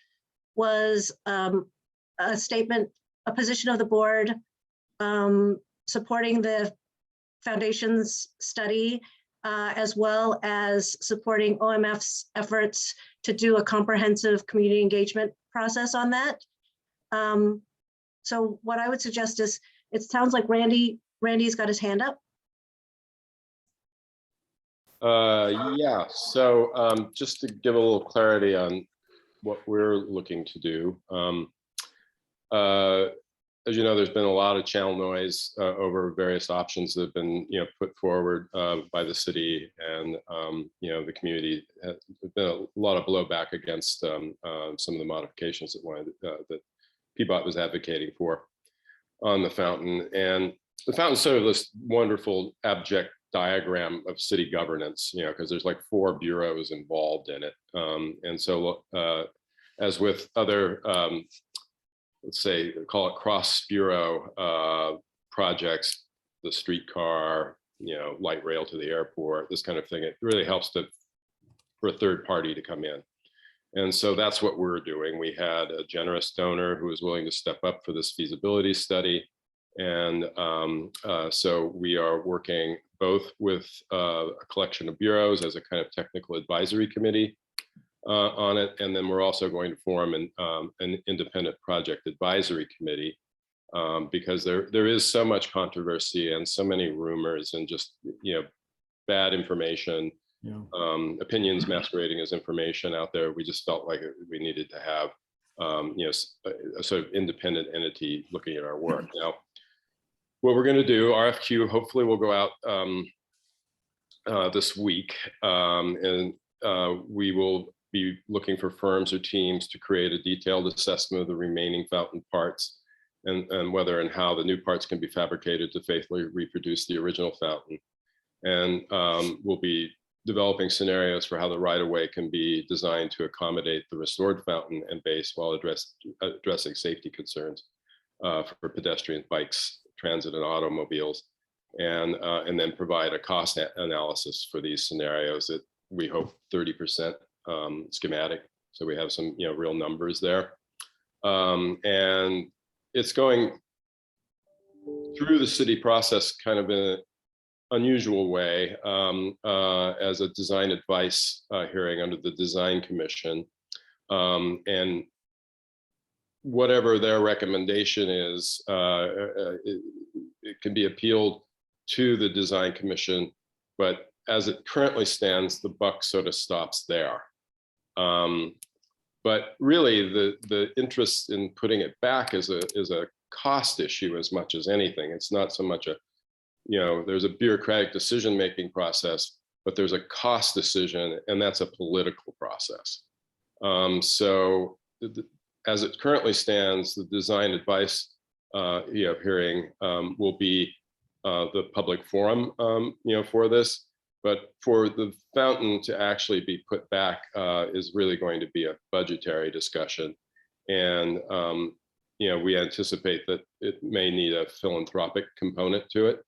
was a statement, a position of the board supporting the foundation's study, as well as supporting OMF's efforts to do a comprehensive community engagement process on that. So what I would suggest is, it sounds like Randy's got his hand up. Yeah, so just to give a little clarity on what we're looking to do. As you know, there's been a lot of channel noise over various options that have been, put forward by the city, and the community. There's been a lot of blowback against some of the modifications that PBOT was advocating for on the fountain. And the fountain's sort of this wonderful abject diagram of city governance, because there's like 4 bureaus involved in it. And so as with other let's say, call it cross bureau projects, the streetcar, light rail to the airport, this kind of thing, it really helps for a third party to come in. And so that's what we're doing. We had a generous donor who was willing to step up for this feasibility study. And so we are working both with a collection of bureaus as a kind of technical advisory committee on it. And then we're also going to form an independent project advisory committee because there is so much controversy and so many rumors and just, bad information, opinions masquerading as information out there. We just felt like we needed to have, a sort of independent entity looking at our work. Now, what we're going to do, RFQ, hopefully will go out this week, and we will be looking for firms or teams to create a detailed assessment of the remaining fountain parts and whether and how the new parts can be fabricated to faithfully reproduce the original fountain. And we'll be developing scenarios for how the right-of-way can be designed to accommodate the restored fountain and base while addressing safety concerns for pedestrians, bikes, transit, and automobiles. and then provide a cost analysis for these scenarios that we hope 30% schematic. So we have some, real numbers there. And it's going through the city process kind of in an unusual way as a design advice hearing under the Design Commission. And whatever their recommendation is, it can be appealed to the Design Commission, but as it currently stands, the buck sort of stops there. But really, the interest in putting it back is a cost issue as much as anything. It's not so much a, there's a bureaucratic decision-making process, but there's a cost decision, and that's a political process. So as it currently stands, the design advice hearing will be the public forum, for this. But for the fountain to actually be put back is really going to be a budgetary discussion. And, we anticipate that it may need a philanthropic component to it.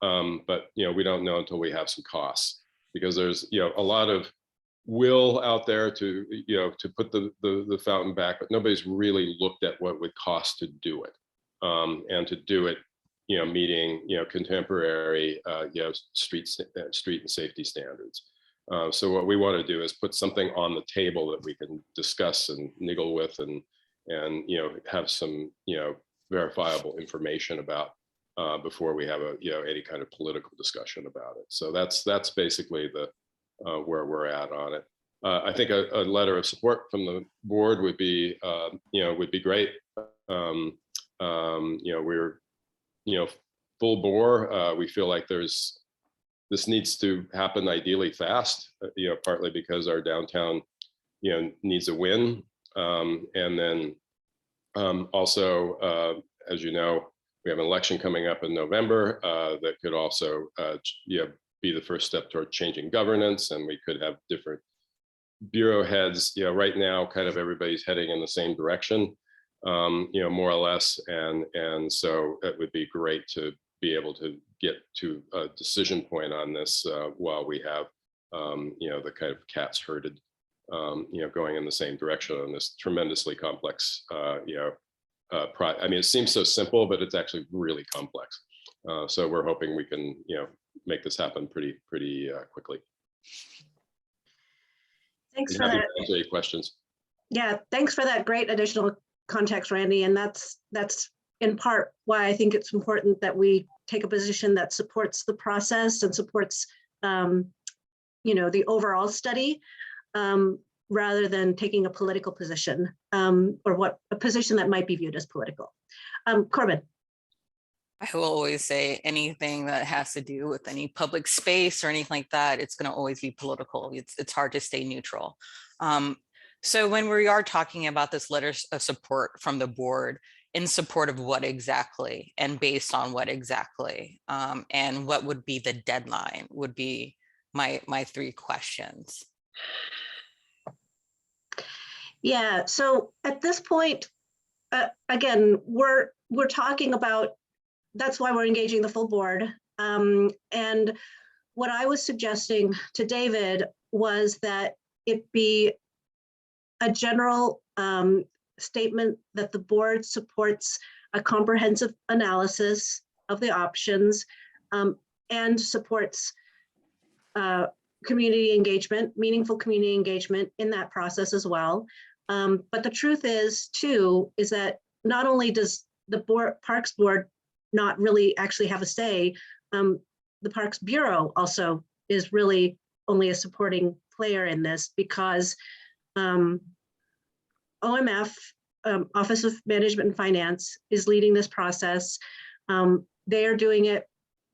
But, we don't know until we have some costs, because there's, a lot of will out there to, to put the fountain back, but nobody's really looked at what it would cost to do it. And to do it, meeting, contemporary, street and safety standards. So what we want to do is put something on the table that we can discuss and niggle with, and have some, verifiable information about before we have a, any kind of political discussion about it. So that's basically the where we're at on it. I think a letter of support from the board would be, would be great. We're, full bore. We feel like this needs to happen ideally fast, partly because our downtown, needs a win. And then also, as you know, we have an election coming up in November that could also, be the first step toward changing governance, and we could have different bureau heads. Right now, kind of everybody's heading in the same direction, more or less, and so it would be great to be able to get to a decision point on this while we have, the kind of cats herded, going in the same direction on this tremendously complex, I mean, it seems so simple, but it's actually really complex. So we're hoping we can, make this happen pretty quickly. Thanks for that. Answer any questions. Yeah, thanks for that great additional context, Randy. And that's in part why I think it's important that we take a position that supports the process and supports, the overall study, rather than taking a political position, or a position that might be viewed as political. Corbin. I will always say anything that has to do with any public space or anything like that, it's going to always be political. It's hard to stay neutral. So when we are talking about this letter of support from the board, in support of what exactly, and based on what exactly, and what would be the deadline, would be my three questions. Yeah, so at this point, again, we're talking about, that's why we're engaging the full board. And what I was suggesting to David was that it be a general statement that the board supports a comprehensive analysis of the options, and supports community engagement, meaningful community engagement in that process as well. But the truth is that not only does the Parks Board not really actually have a say, the Parks Bureau also is really only a supporting player in this, because OMF, Office of Management and Finance, is leading this process. They are doing it,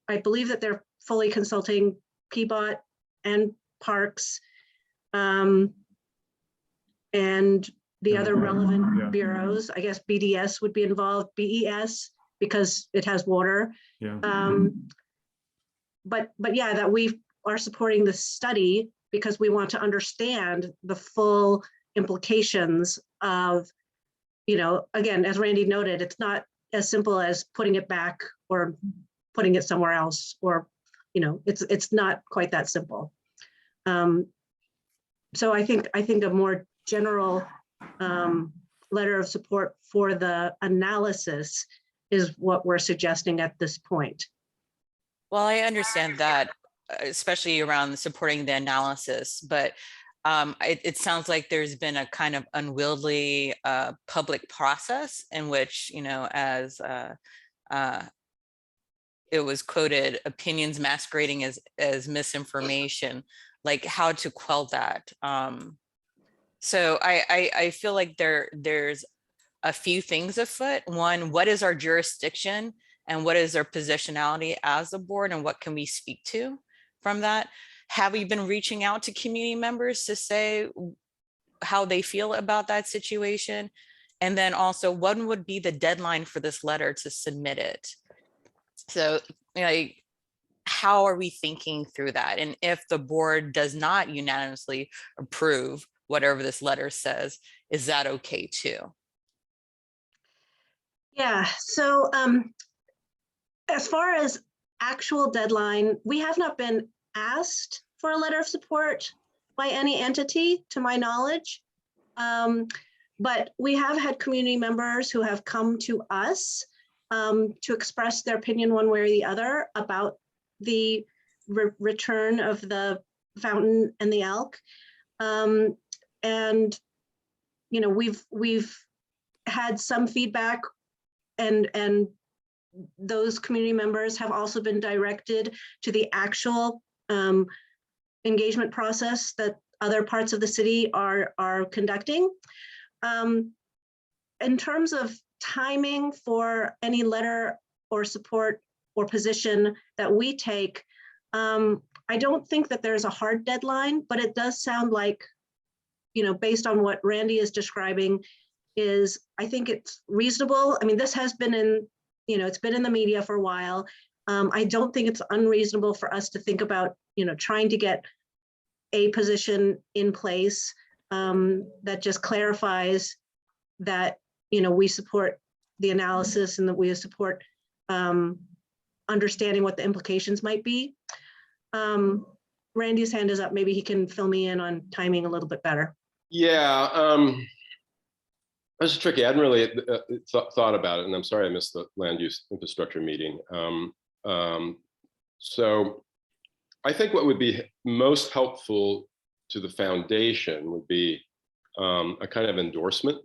I believe that they're fully consulting PBOT and Parks, and the other relevant bureaus. I guess BDS would be involved, BES, because it has water. Yeah. But yeah, that we are supporting the study because we want to understand the full implications of, again, as Randy noted, it's not as simple as putting it back or putting it somewhere else, or, you know, it's not quite that simple. So I think a more general letter of support for the analysis is what we're suggesting at this point. Well, I understand that, especially around supporting the analysis, but it sounds like there's been a kind of unwieldy public process in which, you know, as it was quoted, opinions masquerading as misinformation, like how to quell that. So I feel like there's a few things afoot. One, what is our jurisdiction and what is our positionality as a board, and what can we speak to from that? Have we been reaching out to community members to say how they feel about that situation? And then also, when would be the deadline for this letter to submit it? So, like, how are we thinking through that? And if the board does not unanimously approve whatever this letter says, is that okay too? Yeah, so as far as actual deadline, we have not been asked for a letter of support by any entity, to my knowledge. But we have had community members who have come to us to express their opinion one way or the other about the return of the fountain and the elk. And, you know, we've had some feedback, and those community members have also been directed to the actual engagement process that other parts of the city are conducting. In terms of timing for any letter or support or position that we take, I don't think that there's a hard deadline, but it does sound like, you know, based on what Randy is describing, I think it's reasonable. I mean, this has been in, you know, it's been in the media for a while. I don't think it's unreasonable for us to think about, you know, trying to get a position in place that just clarifies that, you know, we support the analysis and that we support understanding what the implications might be. Randy's hand is up. Maybe he can fill me in on timing a little bit better. Yeah, this is tricky. I hadn't really thought about it, and I'm sorry I missed the land use infrastructure meeting. So I think what would be most helpful to the foundation would be a kind of endorsement,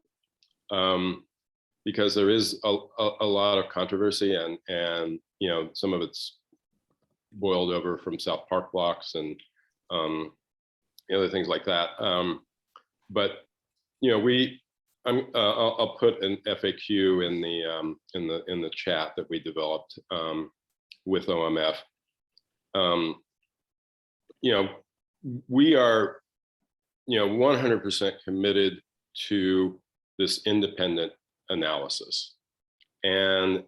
because there is a lot of controversy, and you know, some of it's boiled over from South Park blocks and other things like that. But you know, I'll put an FAQ in the chat that we developed with OMF. You know, we are, you know, 100% committed to this independent analysis, and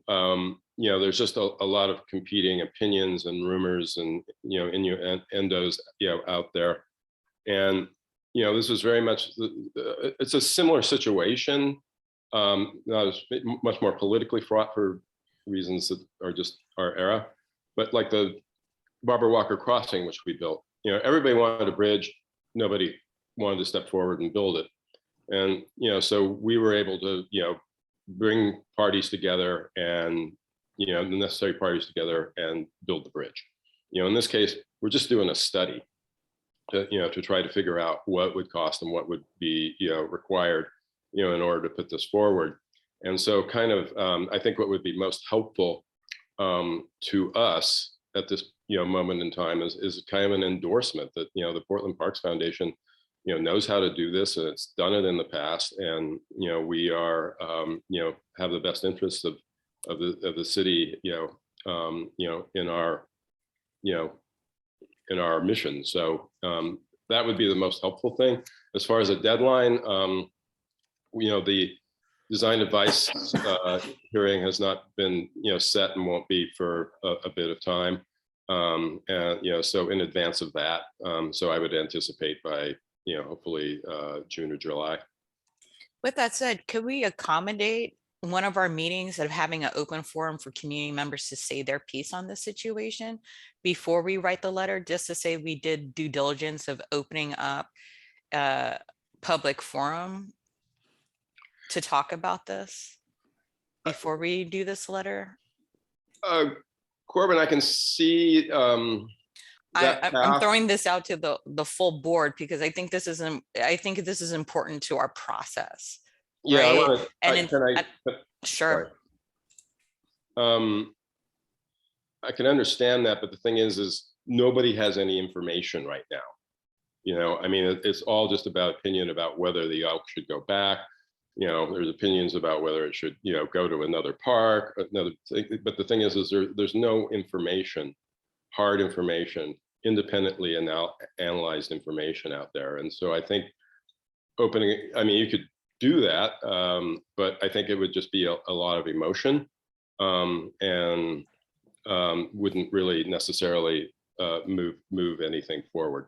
you know, there's just a lot of competing opinions and rumors and, you know, innuendos, you know, out there, and you know, this was very much, it's a similar situation, not as much more politically fraught for reasons that are just our era, but like the Barbara Walker Crossing, which we built, you know, everybody wanted a bridge, nobody wanted to step forward and build it. And, you know, so we were able to, you know, bring parties together and, you know, the necessary parties together and build the bridge. You know, in this case, we're just doing a study to, you know, to try to figure out what would cost and what would be, you know, required, you know, in order to put this forward. And so kind of, I think what would be most helpful to us at this, you know, moment in time is kind of an endorsement that, you know, the Portland Parks Foundation, you know, knows how to do this, and it's done it in the past. And, you know, we are, you know, have the best interests of the city, you know, in our, you know, in our mission. So that would be the most helpful thing. As far as a deadline, you know, the design advice hearing has not been, you know, set and won't be for a bit of time. And, you know, so in advance of that, so I would anticipate by, you know, hopefully June or July. With that said, could we accommodate one of our meetings of having an open forum for community members to say their piece on this situation before we write the letter, just to say we did due diligence of opening up a public forum to talk about this before we do this letter? Corbin, I can see I'm throwing this out to the full board because I think this is important to our process. Yeah, right? Sure. I can understand that, but the thing is nobody has any information right now. You know, I mean, it's all just about opinion about whether the elk should go back. You know, there's opinions about whether it should, you know, go to another park, another thing. But the thing is there's no information, hard information, independently analyzed information out there. And so I think opening, I mean, you could do that, but I think it would just be a lot of emotion and wouldn't really necessarily move anything forward.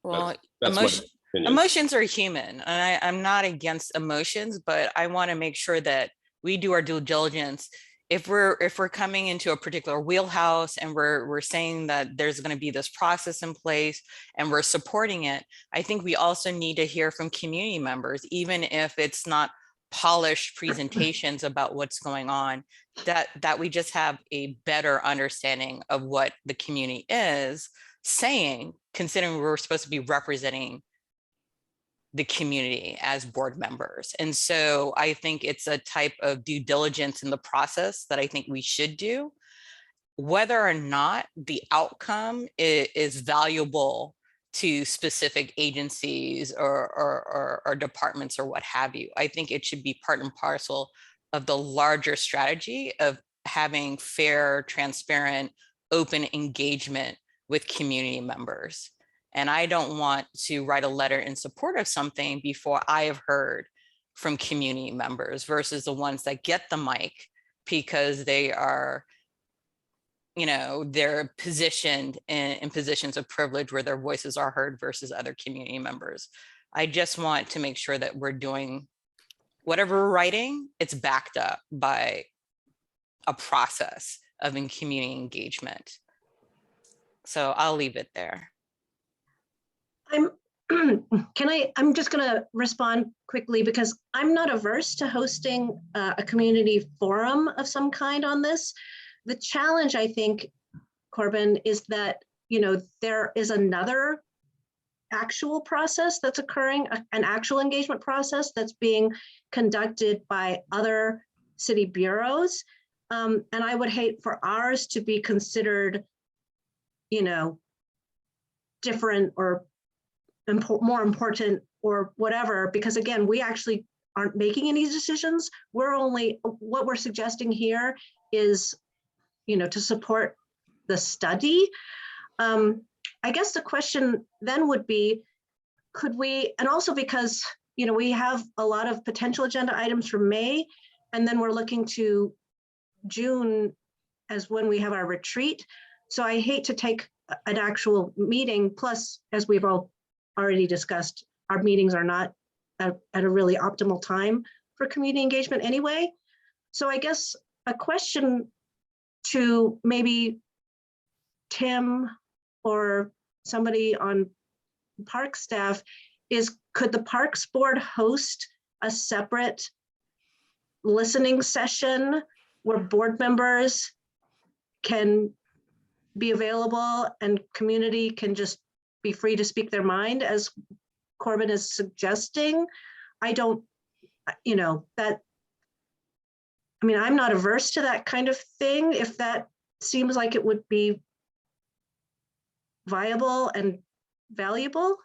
Well, that's emotions are human, and I'm not against emotions, but I want to make sure that we do our due diligence. If we're coming into a particular wheelhouse and we're saying that there's going to be this process in place and we're supporting it, I think we also need to hear from community members, even if it's not polished presentations about what's going on, that we just have a better understanding of what the community is saying, considering we're supposed to be representing the community as board members. And so I think it's a type of due diligence in the process that I think we should do. Whether or not the outcome is valuable to specific agencies or departments or what have you, I think it should be part and parcel of the larger strategy of having fair, transparent, open engagement with community members. And I don't want to write a letter in support of something before I have heard from community members versus the ones that get the mic because they are, you know, they're positioned in positions of privilege where their voices are heard versus other community members. I just want to make sure that we're doing whatever we're writing, it's backed up by a process of community engagement. So I'll leave it there. I'm just going to respond quickly because I'm not averse to hosting a community forum of some kind on this. The challenge, I think, Corbin, is that, you know, there is another actual process that's occurring, an actual engagement process that's being conducted by other city bureaus. And I would hate for ours to be considered, you know, different or more important or whatever, because again, we actually aren't making any decisions. We're only, what we're suggesting here is, you know, to support the study. I guess the question then would be, could we, and also because, you know, we have a lot of potential agenda items for May, and then we're looking to June as when we have our retreat. So I hate to take an actual meeting, plus, as we've all already discussed, our meetings are not at a really optimal time for community engagement anyway. So I guess a question to maybe Tim or somebody on park staff is, could the Parks Board host a separate listening session where board members can be available and community can just be free to speak their mind, as Corbin is suggesting? I don't, you know, that, I mean, I'm not averse to that kind of thing if that seems like it would be viable and valuable.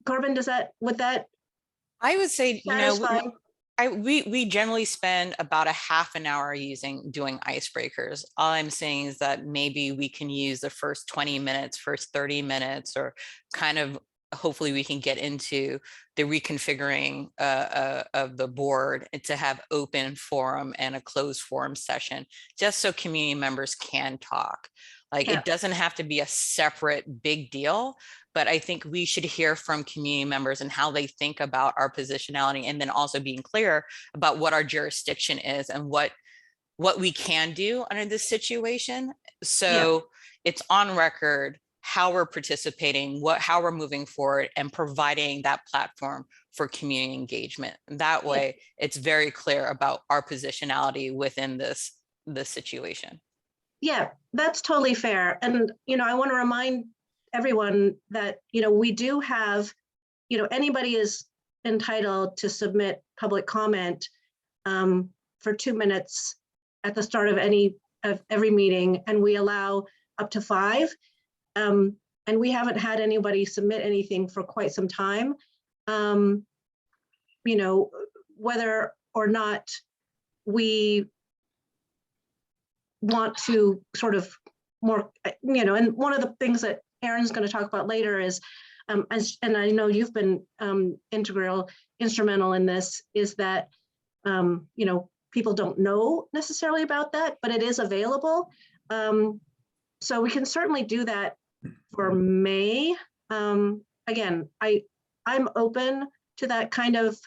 Corbin, does that, would that? I would say, you know, satisfy? we generally spend about a half an hour doing icebreakers. All I'm saying is that maybe we can use the first 20 minutes, first 30 minutes, or kind of hopefully we can get into the reconfiguring of the board and to have open forum and a closed forum session, just so community members can talk. Like, Yeah. it doesn't have to be a separate big deal, but I think we should hear from community members and how they think about our positionality, and then also being clear about what our jurisdiction is and what we can do under this situation. So it's on record how we're participating, how we're moving forward, and providing that platform for community engagement. That way, it's very clear about our positionality within this situation. Yeah, that's totally fair. And, I want to remind everyone that, we do have, anybody is entitled to submit public comment for 2 minutes at the start of every meeting, and we allow up to 5. And we haven't had anybody submit anything for quite some time. Whether or not we want to sort of more, and one of the things that Erin's going to talk about later is, and I know you've been instrumental in this, is that, people don't know necessarily about that, but it is available. So we can certainly do that for May. Again, I'm open to that kind of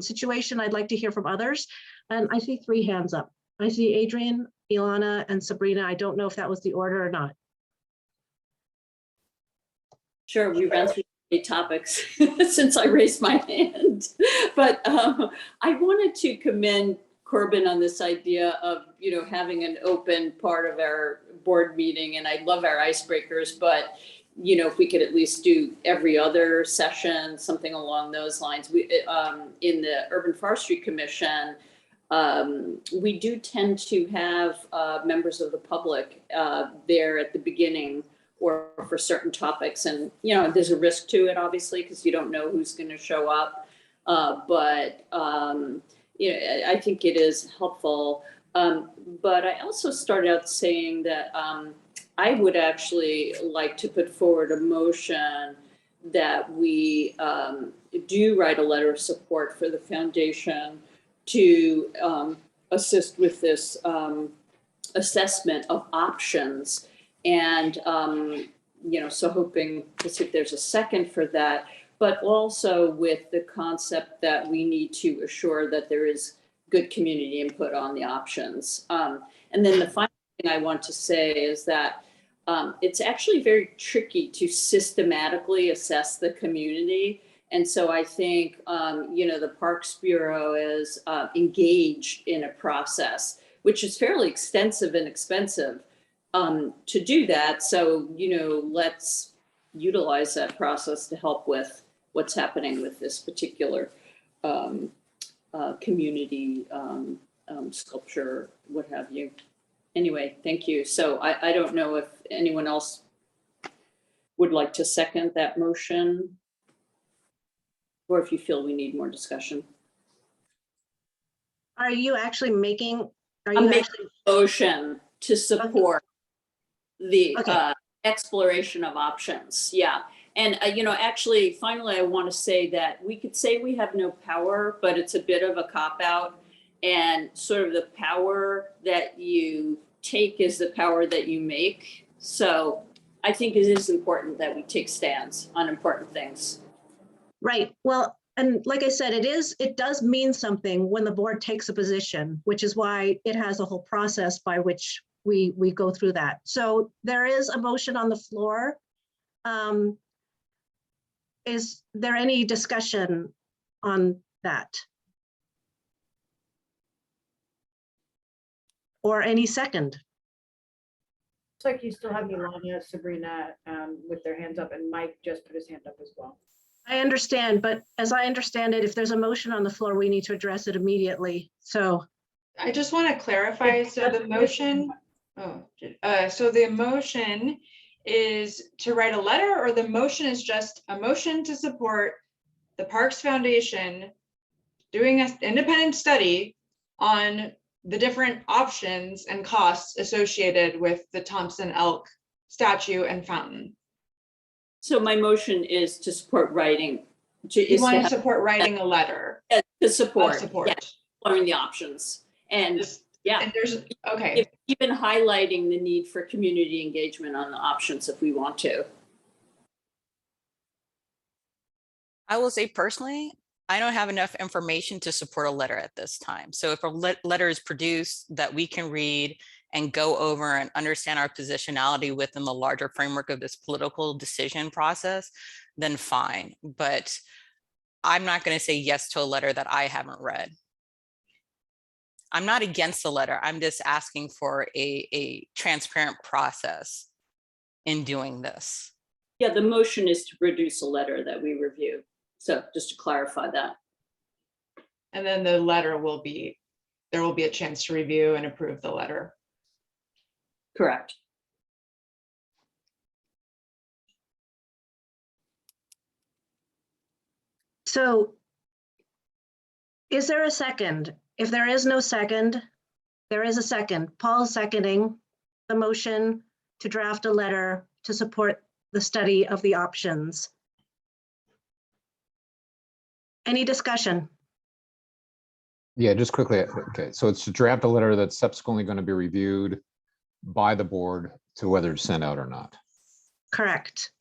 situation. I'd like to hear from others. And I see 3 hands up. I see Adrian, Ilana, and Sabrina. I don't know if that was the order or not. Sure, we ran through the topics since I raised my hand. But I wanted to commend Corbin on this idea of, having an open part of our board meeting. And I love our icebreakers, but, if we could at least do every other session, something along those lines. We, in the Urban Forestry Commission, we do tend to have members of the public there at the beginning or for certain topics. And, there's a risk to it, obviously, because you don't know who's going to show up. But I think it is helpful. But I also started out saying that I would actually like to put forward a motion that we do write a letter of support for the foundation to assist with this assessment of options. And, so hoping to see if there's a second for that, but also with the concept that we need to assure that there is good community input on the options. And then the final thing I want to say is that it's actually very tricky to systematically assess the community. And so I think, the Parks Bureau is engaged in a process, which is fairly extensive and expensive to do that. So, let's utilize that process to help with what's happening with this particular community sculpture, what have you. Anyway, thank you. So I don't know if anyone else would like to second that motion, or if you feel we need more discussion. Are you actually making? I'm making a motion to support the exploration of options. Yeah. And, actually, finally, I want to say that we could say we have no power, but it's a bit of a cop-out. And sort of the power that you take is the power that you make. So I think it is important that we take stands on important things. Right. Well, and like I said, it does mean something when the board takes a position, which is why it has a whole process by which we go through that. So there is a motion on the floor. Is there any discussion on that? Or any second? Looks like you still have Ilana, Sabrina with their hands up, and Mike just put his hand up as well. I understand, but as I understand it, if there's a motion on the floor, we need to address it immediately. So I just want to clarify. So the motion, so the motion is to write a letter, or the motion is just a motion to support the Parks Foundation doing an independent study on the different options and costs associated with the Thompson elk statue and fountain. So my motion is to support writing. You want to support writing a letter To support. of support. Yeah, exploring the options. And yeah, And there's, okay. Even highlighting the need for community engagement on the options if we want to. I will say personally, I don't have enough information to support a letter at this time. So if a letter is produced that we can read and go over and understand our positionality within the larger framework of this political decision process, then fine. But I'm not going to say yes to a letter that I haven't read. I'm not against the letter. I'm just asking for a transparent process in doing this. Yeah, the motion is to produce a letter that we review. So just to clarify that. And then the letter will be, there will be a chance to review and approve the letter. Correct. So is there a second? If there is no second, there is a second. Paul's seconding the motion to draft a letter to support the study of the options. Any discussion? Yeah, just quickly. Okay, so it's to draft a letter that's subsequently going to be reviewed by the board to whether it's sent out or not. Correct.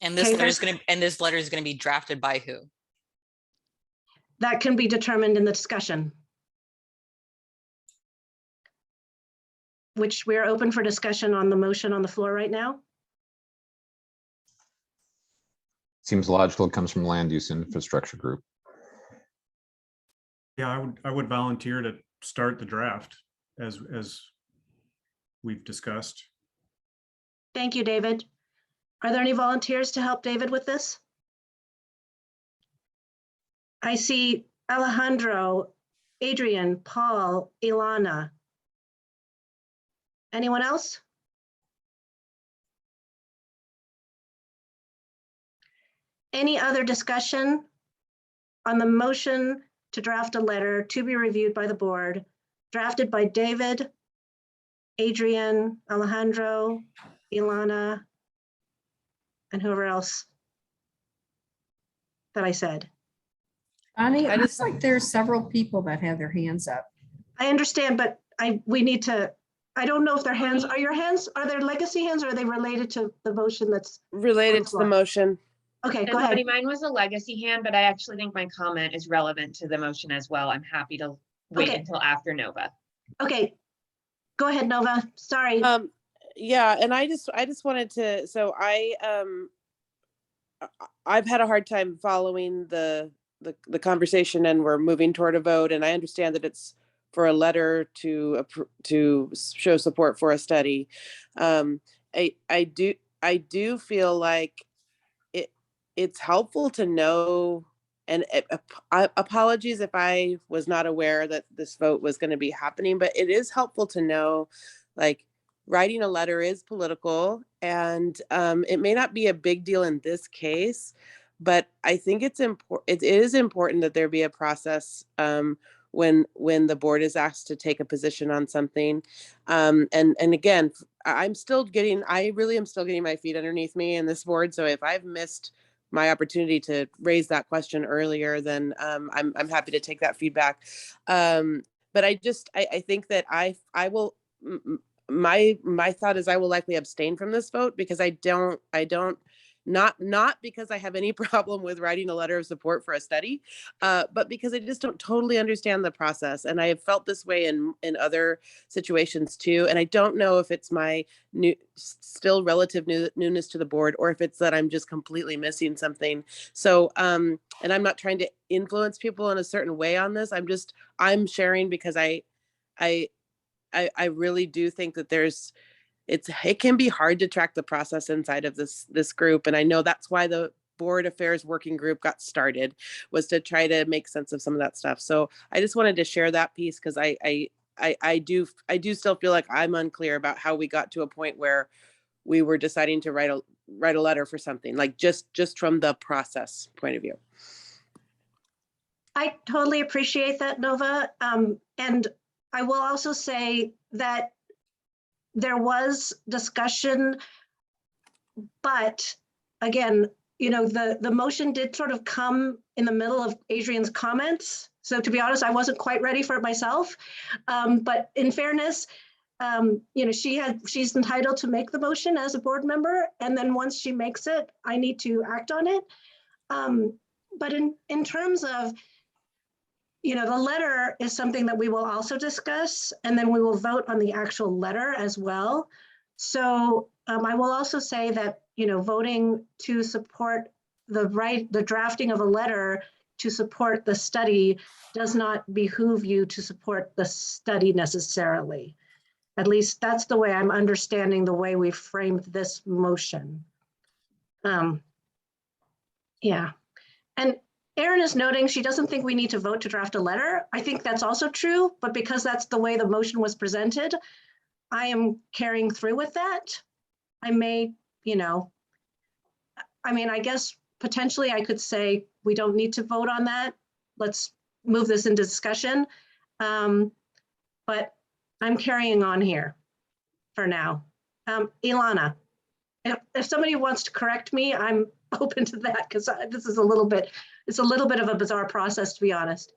And this Okay, letter is going to, and this letter is going to be drafted by who? That can be determined in the discussion, which we're open for discussion on the motion on the floor right now. Seems logical. It comes from Land Use Infrastructure Group. Yeah, I would volunteer to start the draft as we've discussed. Thank you, David. Are there any volunteers to help David with this? I see Alejandro, Adrian, Paul, Ilana. Anyone else? Any other discussion on the motion to draft a letter to be reviewed by the board, drafted by David, Adrian, Alejandro, Ilana, and whoever else that I said? Bonnie, it looks like there's several people that have their hands up. I understand, but we need to, I don't know if their hands, are your hands, are there legacy hands or are they related to the motion that's related to the motion? Okay, go And ahead. Bonnie, mine was a legacy hand, but I actually think my comment is relevant to the motion as well. I'm happy to wait until after Nova. Okay, go ahead, Nova. Sorry. Yeah, and I just wanted to, so I've had a hard time following the conversation, and we're moving toward a vote, and I understand that it's for a letter to show support for a study. I do feel like it's helpful to know, and apologies if I was not aware that this vote was going to be happening, but it is helpful to know, like, writing a letter is political, and it may not be a big deal in this case, but I think it is important that there be a process when the board is asked to take a position on something. And again, I really am still getting my feet underneath me in this board. So if I've missed my opportunity to raise that question earlier, then I'm happy to take that feedback. But I think that I will. My thought is I will likely abstain from this vote because I don't not because I have any problem with writing a letter of support for a study, but because I just don't totally understand the process. And I have felt this way in other situations too. And I don't know if it's my still relative newness to the board, or if it's that I'm just completely missing something. So, and I'm not trying to influence people in a certain way on this. I'm sharing because I really do think that it can be hard to track the process inside of this group. And I know that's why the board affairs working group got started, was to try to make sense of some of that stuff. So I just wanted to share that piece because I do still feel like I'm unclear about how we got to a point where we were deciding to write a letter for something, like just from the process point of view. I totally appreciate that, Nova. And I will also say that there was discussion, but again, you know, the motion did sort of come in the middle of Adrian's comments. So to be honest, I wasn't quite ready for it myself. But in fairness, you know, she's entitled to make the motion as a board member. And then once she makes it, I need to act on it. But in terms of, you know, the letter is something that we will also discuss, and then we will vote on the actual letter as well. So I will also say that, you know, voting to support the drafting of a letter to support the study does not behoove you to support the study necessarily. At least that's the way I'm understanding the way we framed this motion. Yeah, and Erin is noting she doesn't think we need to vote to draft a letter. I think that's also true, but because that's the way the motion was presented, I am carrying through with that. I may, you know, I mean, I guess potentially I could say we don't need to vote on that. Let's move this into discussion. But I'm carrying on here for now. Ilana, if somebody wants to correct me, I'm open to that because this is it's a little bit of a bizarre process, to be honest.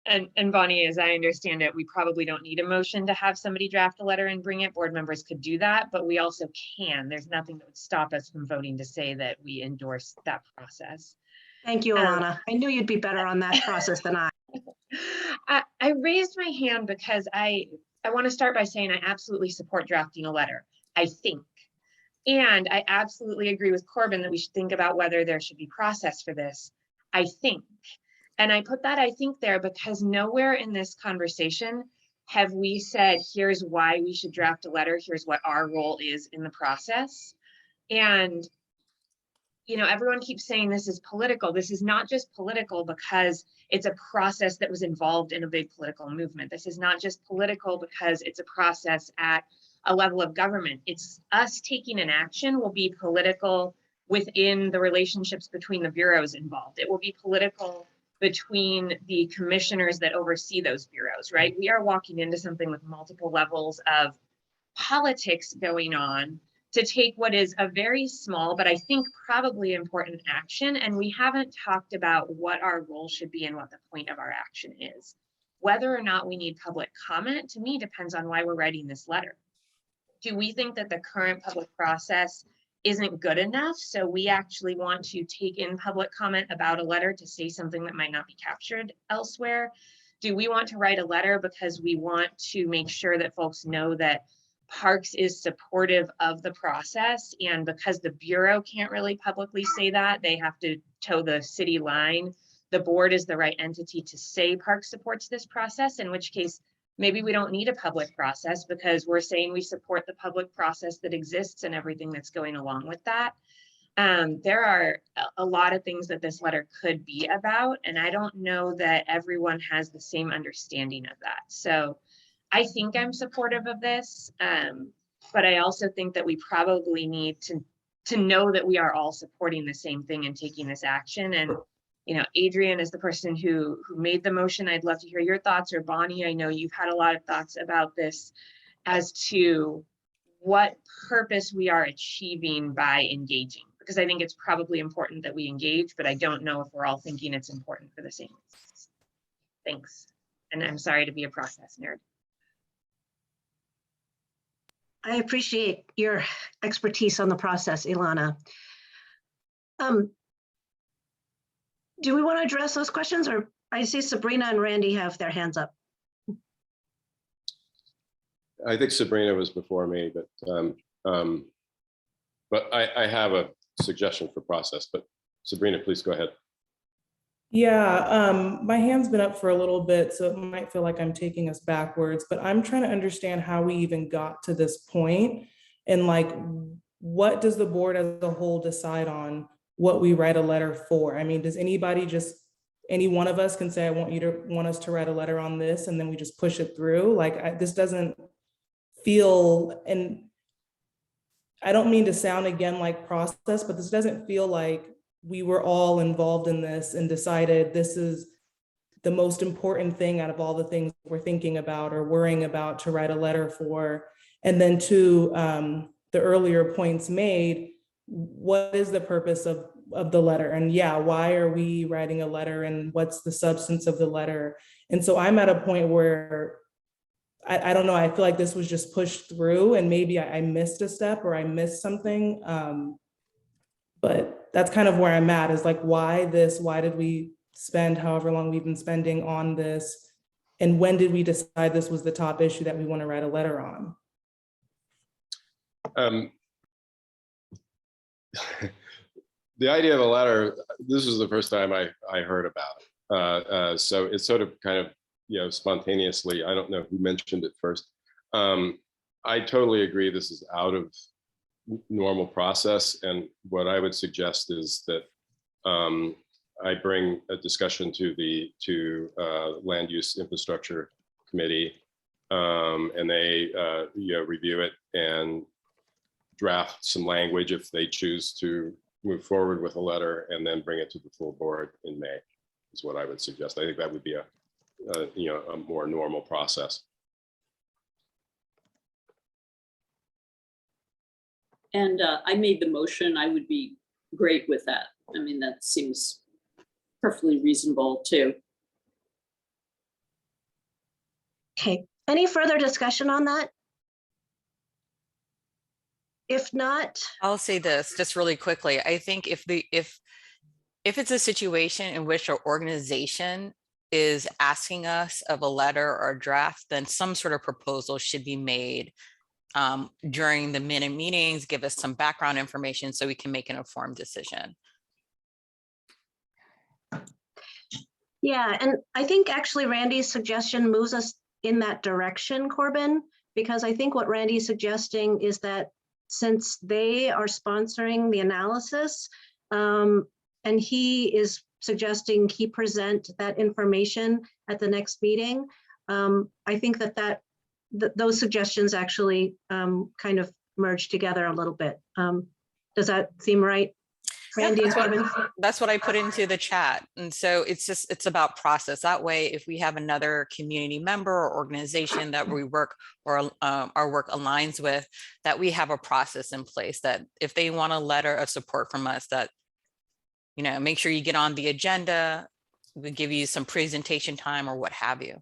And Bonnie, as I understand it, we probably don't need a motion to have somebody draft a letter and bring it. Board members could do that, but we also can. There's nothing that would stop us from voting to say that we endorse that process. Thank you, Ilana. I knew you'd be better on that process than I. I raised my hand because I want to start by saying I absolutely support drafting a letter, I think. And I absolutely agree with Corbin that we should think about whether there should be process for this, I think. And I put that I think there because nowhere in this conversation have we said, here's why we should draft a letter, here's what our role is in the process. And, you know, everyone keeps saying this is political. This is not just political because it's a process that was involved in a big political movement. This is not just political because it's a process at a level of government. It's us taking an action will be political within the relationships between the bureaus involved. It will be political between the commissioners that oversee those bureaus, right? We are walking into something with multiple levels of politics going on to take what is a very small, but I think probably important action. And we haven't talked about what our role should be and what the point of our action is. Whether or not we need public comment, to me, depends on why we're writing this letter. Do we think that the current public process isn't good enough? So we actually want to take in public comment about a letter to say something that might not be captured elsewhere? Do we want to write a letter because we want to make sure that folks know that Parks is supportive of the process, and because the Bureau can't really publicly say that, they have to toe the city line, the board is the right entity to say Parks supports this process, in which case maybe we don't need a public process because we're saying we support the public process that exists and everything that's going along with that. There are a lot of things that this letter could be about, and I don't know that everyone has the same understanding of that. So I think I'm supportive of this, but I also think that we probably need to know that we are all supporting the same thing and taking this action. And you know, Adrian is the person who made the motion. I'd love to hear your thoughts, or Bonnie, I know you've had a lot of thoughts about this as to what purpose we are achieving by engaging, because I think it's probably important that we engage, but I don't know if we're all thinking it's important for the same reasons. Thanks. And I'm sorry to be a process nerd. I appreciate your expertise on the process, Ilana. Do we want to address those questions, or I see Sabrina and Randy have their hands up? I think Sabrina was before me, but I have a suggestion for process, but Sabrina, please go ahead. Yeah, my hand's been up for a little bit, so it might feel like I'm taking us backwards, but I'm trying to understand how we even got to this point, and like, what does the board as a whole decide on what we write a letter for? I mean, does anybody any one of us can say, I want us to write a letter on this, and then we just push it through? Like, this doesn't feel, and I don't mean to sound again like process, but this doesn't feel like we were all involved in this and decided this is the most important thing out of all the things we're thinking about or worrying about to write a letter for. And then to the earlier points made, what is the purpose of the letter? And yeah, why are we writing a letter and what's the substance of the letter? And so I'm at a point where I don't know, I feel like this was just pushed through and maybe I missed a step or I missed something. But that's kind of where I'm at, is like, why this? Why did we spend however long we've been spending on this? And when did we decide this was the top issue that we want to write a letter on? The idea of a letter, this is the first time I heard about it. So it's sort of kind of, spontaneously, I don't know who mentioned it first. I totally agree this is out of normal process. And what I would suggest is that I bring a discussion to the Land Use Infrastructure Committee, and they review it and draft some language if they choose to move forward with a letter, and then bring it to the full board in May, is what I would suggest. I think that would be a more normal process. And I made the motion. I would be great with that. I mean, that seems perfectly reasonable too. Okay, any further discussion on that? If not, I'll say this just really quickly. I think if it's a situation in which our organization is asking us of a letter or a draft, then some sort of proposal should be made during the minute meetings, give us some background information so we can make an informed decision. yeah, and I think actually Randy's suggestion moves us in that direction, Corbin, because I think what Randy's suggesting is that since they are sponsoring the analysis, and he is suggesting he present that information at the next meeting, I think that those suggestions actually kind of merge together a little bit. Does that seem right, Randy? That's what I put into the chat. And so it's about process. That way, if we have another community member or organization that we work or our work aligns with, that we have a process in place that if they want a letter of support from us, that, make sure you get on the agenda, we give you some presentation time or what have you.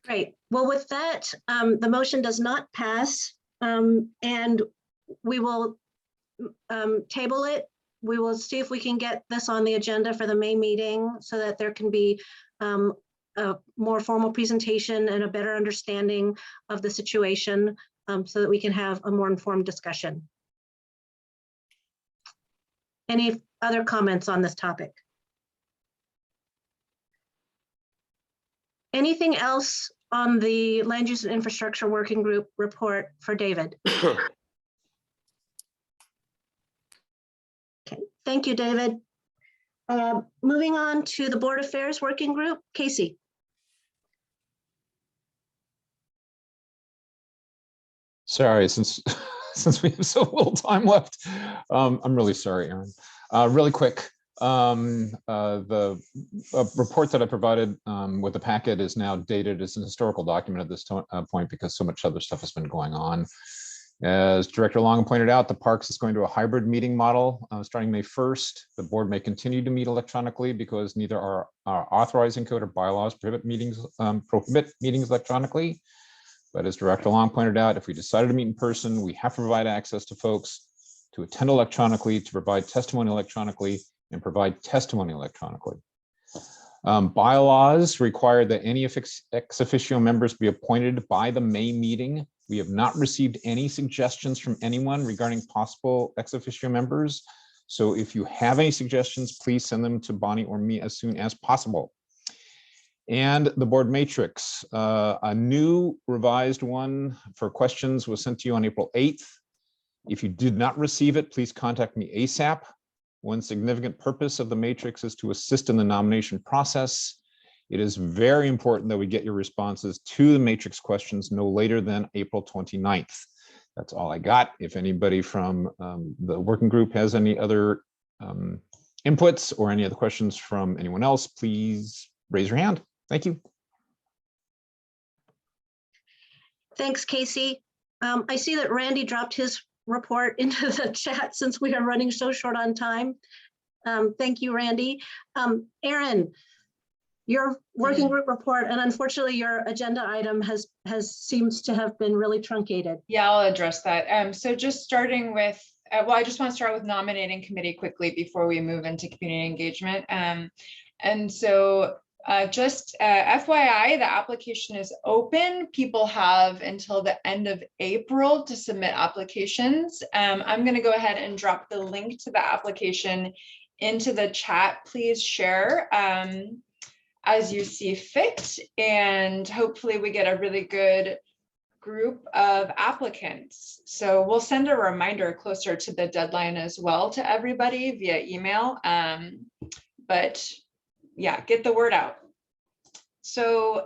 Great. Well, with that, the motion does not pass, and we will table it. We will see if we can get this on the agenda for the May meeting so that there can be a more formal presentation and a better understanding of the situation, so that we can have a more informed discussion. Any other comments on this topic? Anything else on the Land Use and Infrastructure Working Group report for David? Okay, thank you, David. Moving on to the Board Affairs Working Group, Casey. Sorry, since we have so little time left, I'm really sorry, Aaron. Really quick, the report that I provided with the packet is now dated as an historical document at this point because so much other stuff has been going on. As Director Long pointed out, the Parks is going to a hybrid meeting model starting May 1st. The board may continue to meet electronically because neither our authorizing code or bylaws prohibit meetings electronically. But as Director Long pointed out, if we decided to meet in person, we have to provide access to folks to attend electronically, to provide testimony electronically, and provide testimony electronically. Bylaws require that any ex officio members be appointed by the May meeting. We have not received any suggestions from anyone regarding possible ex officio members. So if you have any suggestions, please send them to Bonnie or me as soon as possible. And the board matrix, a new revised one for questions was sent to you on April 8th. If you did not receive it, please contact me ASAP. One significant purpose of the matrix is to assist in the nomination process. It is very important that we get your responses to the matrix questions no later than April 29th. That's all I got. If anybody from the working group has any other inputs or any other questions from anyone else, please raise your hand. Thank you. Thanks, Casey. I see that Randy dropped his report into the chat since we are running so short on time. Thank you, Randy. Aaron, your working group report, and unfortunately your agenda item seems to have been really truncated. Yeah, I'll address that. So just starting with, well, I just want to start with nominating committee quickly before we move into community engagement. And so just FYI, the application is open. People have until the end of April to submit applications. I'm going to go ahead and drop the link to the application into the chat. Please share as you see fit, and hopefully we get a really good group of applicants. So we'll send a reminder closer to the deadline as well to everybody via email. But yeah, get the word out. So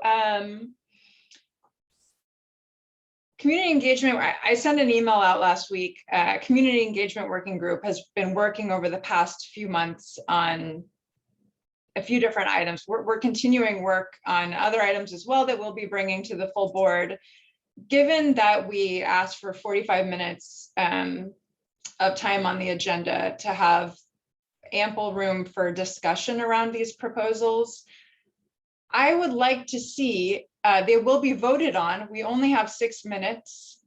community engagement, I sent an email out last week. Community engagement working group has been working over the past few months on a few different items. We're continuing work on other items as well that we'll be bringing to the full board. Given that we asked for 45 minutes of time on the agenda to have ample room for discussion around these proposals, I would like to see, they will be voted on. We only have 6 minutes.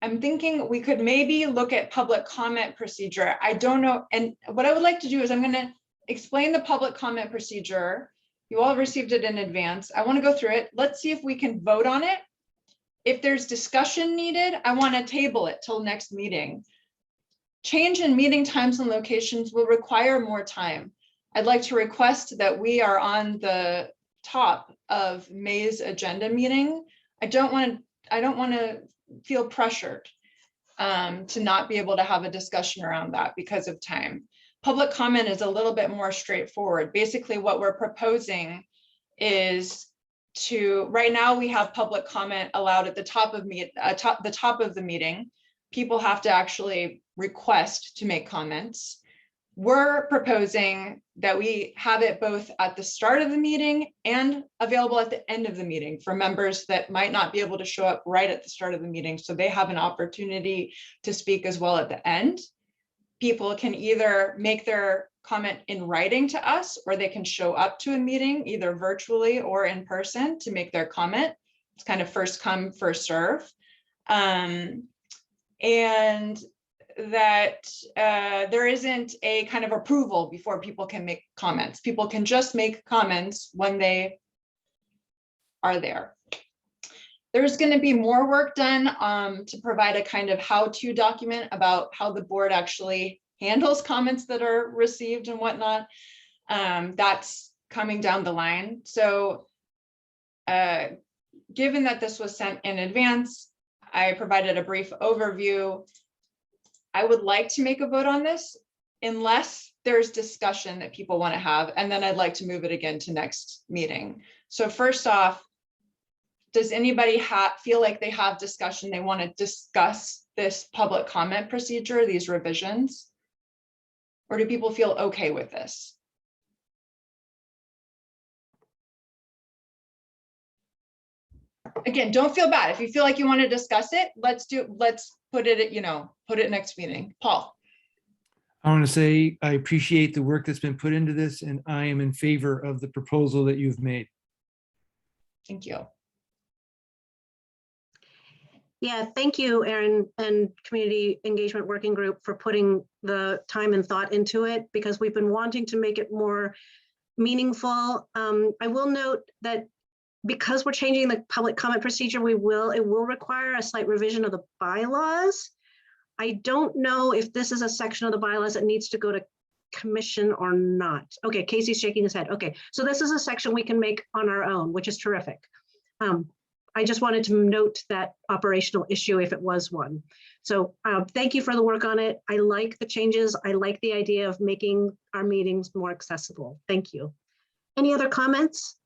I'm thinking we could maybe look at public comment procedure. I don't know. And what I would like to do is I'm going to explain the public comment procedure. You all received it in advance. I want to go through it. Let's see if we can vote on it. If there's discussion needed, I want to table it till next meeting. Change in meeting times and locations will require more time. I'd like to request that we are on the top of May's agenda meeting. I don't want to feel pressured to not be able to have a discussion around that because of time. Public comment is a little bit more straightforward. Basically, what we're proposing is right now we have public comment allowed at the top of the meeting. People have to actually request to make comments. We're proposing that we have it both at the start of the meeting and available at the end of the meeting for members that might not be able to show up right at the start of the meeting, so they have an opportunity to speak as well at the end. People can either make their comment in writing to us, or they can show up to a meeting either virtually or in person to make their comment. It's kind of first come, first serve. And that there isn't a kind of approval before people can make comments. People can just make comments when they are there. There's going to be more work done to provide a kind of how-to document about how the board actually handles comments that are received and whatnot. That's coming down the line. So given that this was sent in advance, I provided a brief overview. I would like to make a vote on this unless there's discussion that people want to have, and then I'd like to move it again to next meeting. So first off, does anybody feel like they have discussion? They want to discuss this public comment procedure, these revisions? Or do people feel okay with this? Again, don't feel bad. If you feel like you want to discuss it, let's put it at, put it next meeting. Paul. I want to say I appreciate the work that's been put into this, and I am in favor of the proposal that you've made. Thank you. Yeah, thank you, Aaron, and Community Engagement Working Group for putting the time and thought into it, because we've been wanting to make it more meaningful. I will note that because we're changing the public comment procedure, it will require a slight revision of the bylaws. I don't know if this is a section of the bylaws that needs to go to commission or not. Okay, Casey's shaking his head. Okay, so this is a section we can make on our own, which is terrific. I just wanted to note that operational issue if it was one. So thank you for the work on it. I like the changes. I like the idea of making our meetings more accessible. Thank you. Any other comments?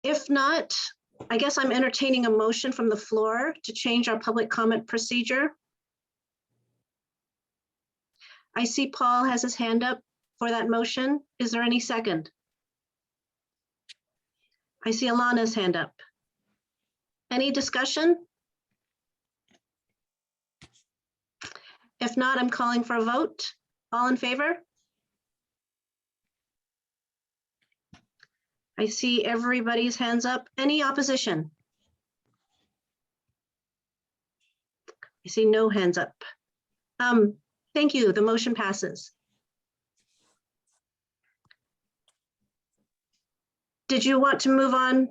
If not, I guess I'm entertaining a motion from the floor to change our public comment procedure. I see Paul has his hand up for that motion. Is there any second? I see Alana's hand up. Any discussion? If not, I'm calling for a vote. All in favor? I see everybody's hands up. Any opposition? I see no hands up. Thank you. The motion passes. Did you want to move on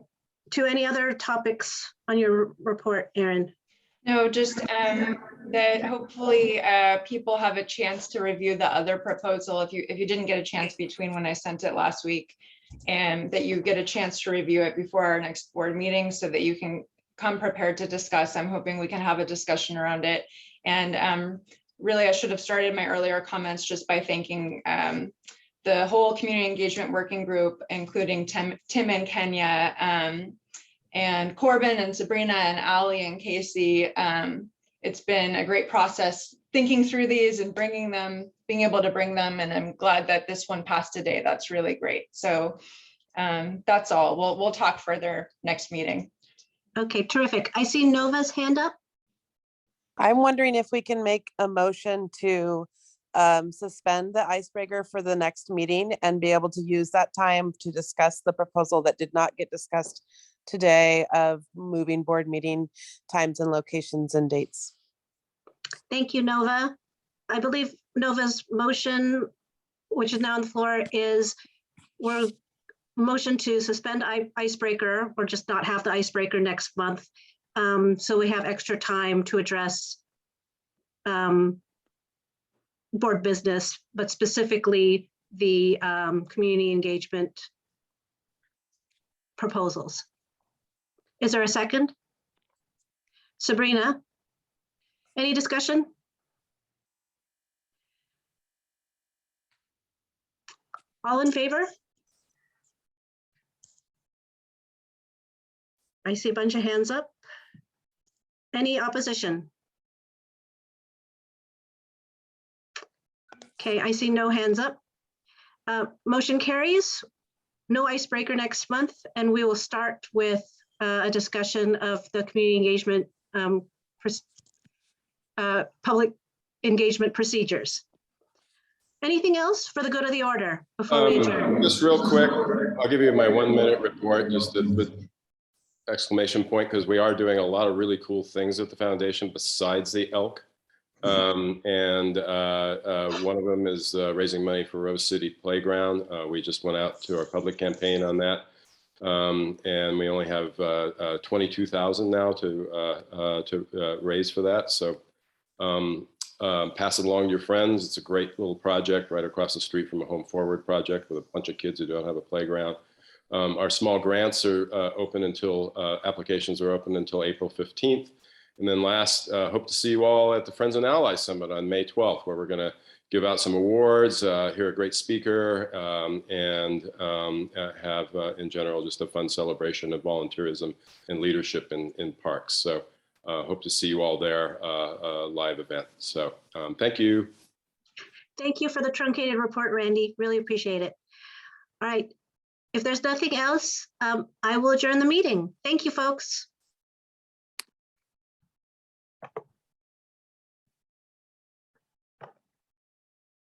to any other topics on your report, Erin? No, just that hopefully people have a chance to review the other proposal if you didn't get a chance between when I sent it last week, and that you get a chance to review it before our next board meeting so that you can come prepared to discuss. I'm hoping we can have a discussion around it. And really, I should have started my earlier comments just by thanking the whole community engagement working group, including Tim and Kenya, and Corbin and Sabrina and Ali and Casey. It's been a great process thinking through these and being able to bring them. And I'm glad that this one passed today. That's really great. So that's all. We'll talk further next meeting. Okay, terrific. I see Nova's hand up. I'm wondering if we can make a motion to suspend the icebreaker for the next meeting and be able to use that time to discuss the proposal that did not get discussed today of moving board meeting times and locations and dates. Thank you, Nova. I believe Nova's motion, which is now on the floor, is we're motion to suspend icebreaker or just not have the icebreaker next month. So we have extra time to address board business, but specifically the community engagement proposals. Is there a second? Sabrina, any discussion? All in favor? I see a bunch of hands up. Any opposition? Okay, I see no hands up. Motion carries. No icebreaker next month, and we will start with a discussion of the community engagement, public engagement procedures. Anything else for the good of the order before we adjourn? Just real quick, I'll give you my 1-minute report just with exclamation point, because we are doing a lot of really cool things at the foundation besides the elk. And one of them is raising money for Rose City Playground. We just went out to our public campaign on that. And we only have 22,000 now to raise for that. So pass it along to your friends. It's a great little project right across the street from a Home Forward project with a bunch of kids who don't have a playground. Our small grants are open until, applications are open until April 15th. And then last, hope to see you all at the Friends and Allies Summit on May 12th, where we're going to give out some awards, hear a great speaker, and have, in general, just a fun celebration of volunteerism and leadership in parks. So hope to see you all there, live event. So thank you. Thank you for the truncated report, Randy. Really appreciate it. All right. If there's nothing else, I will adjourn the meeting. Thank you, folks.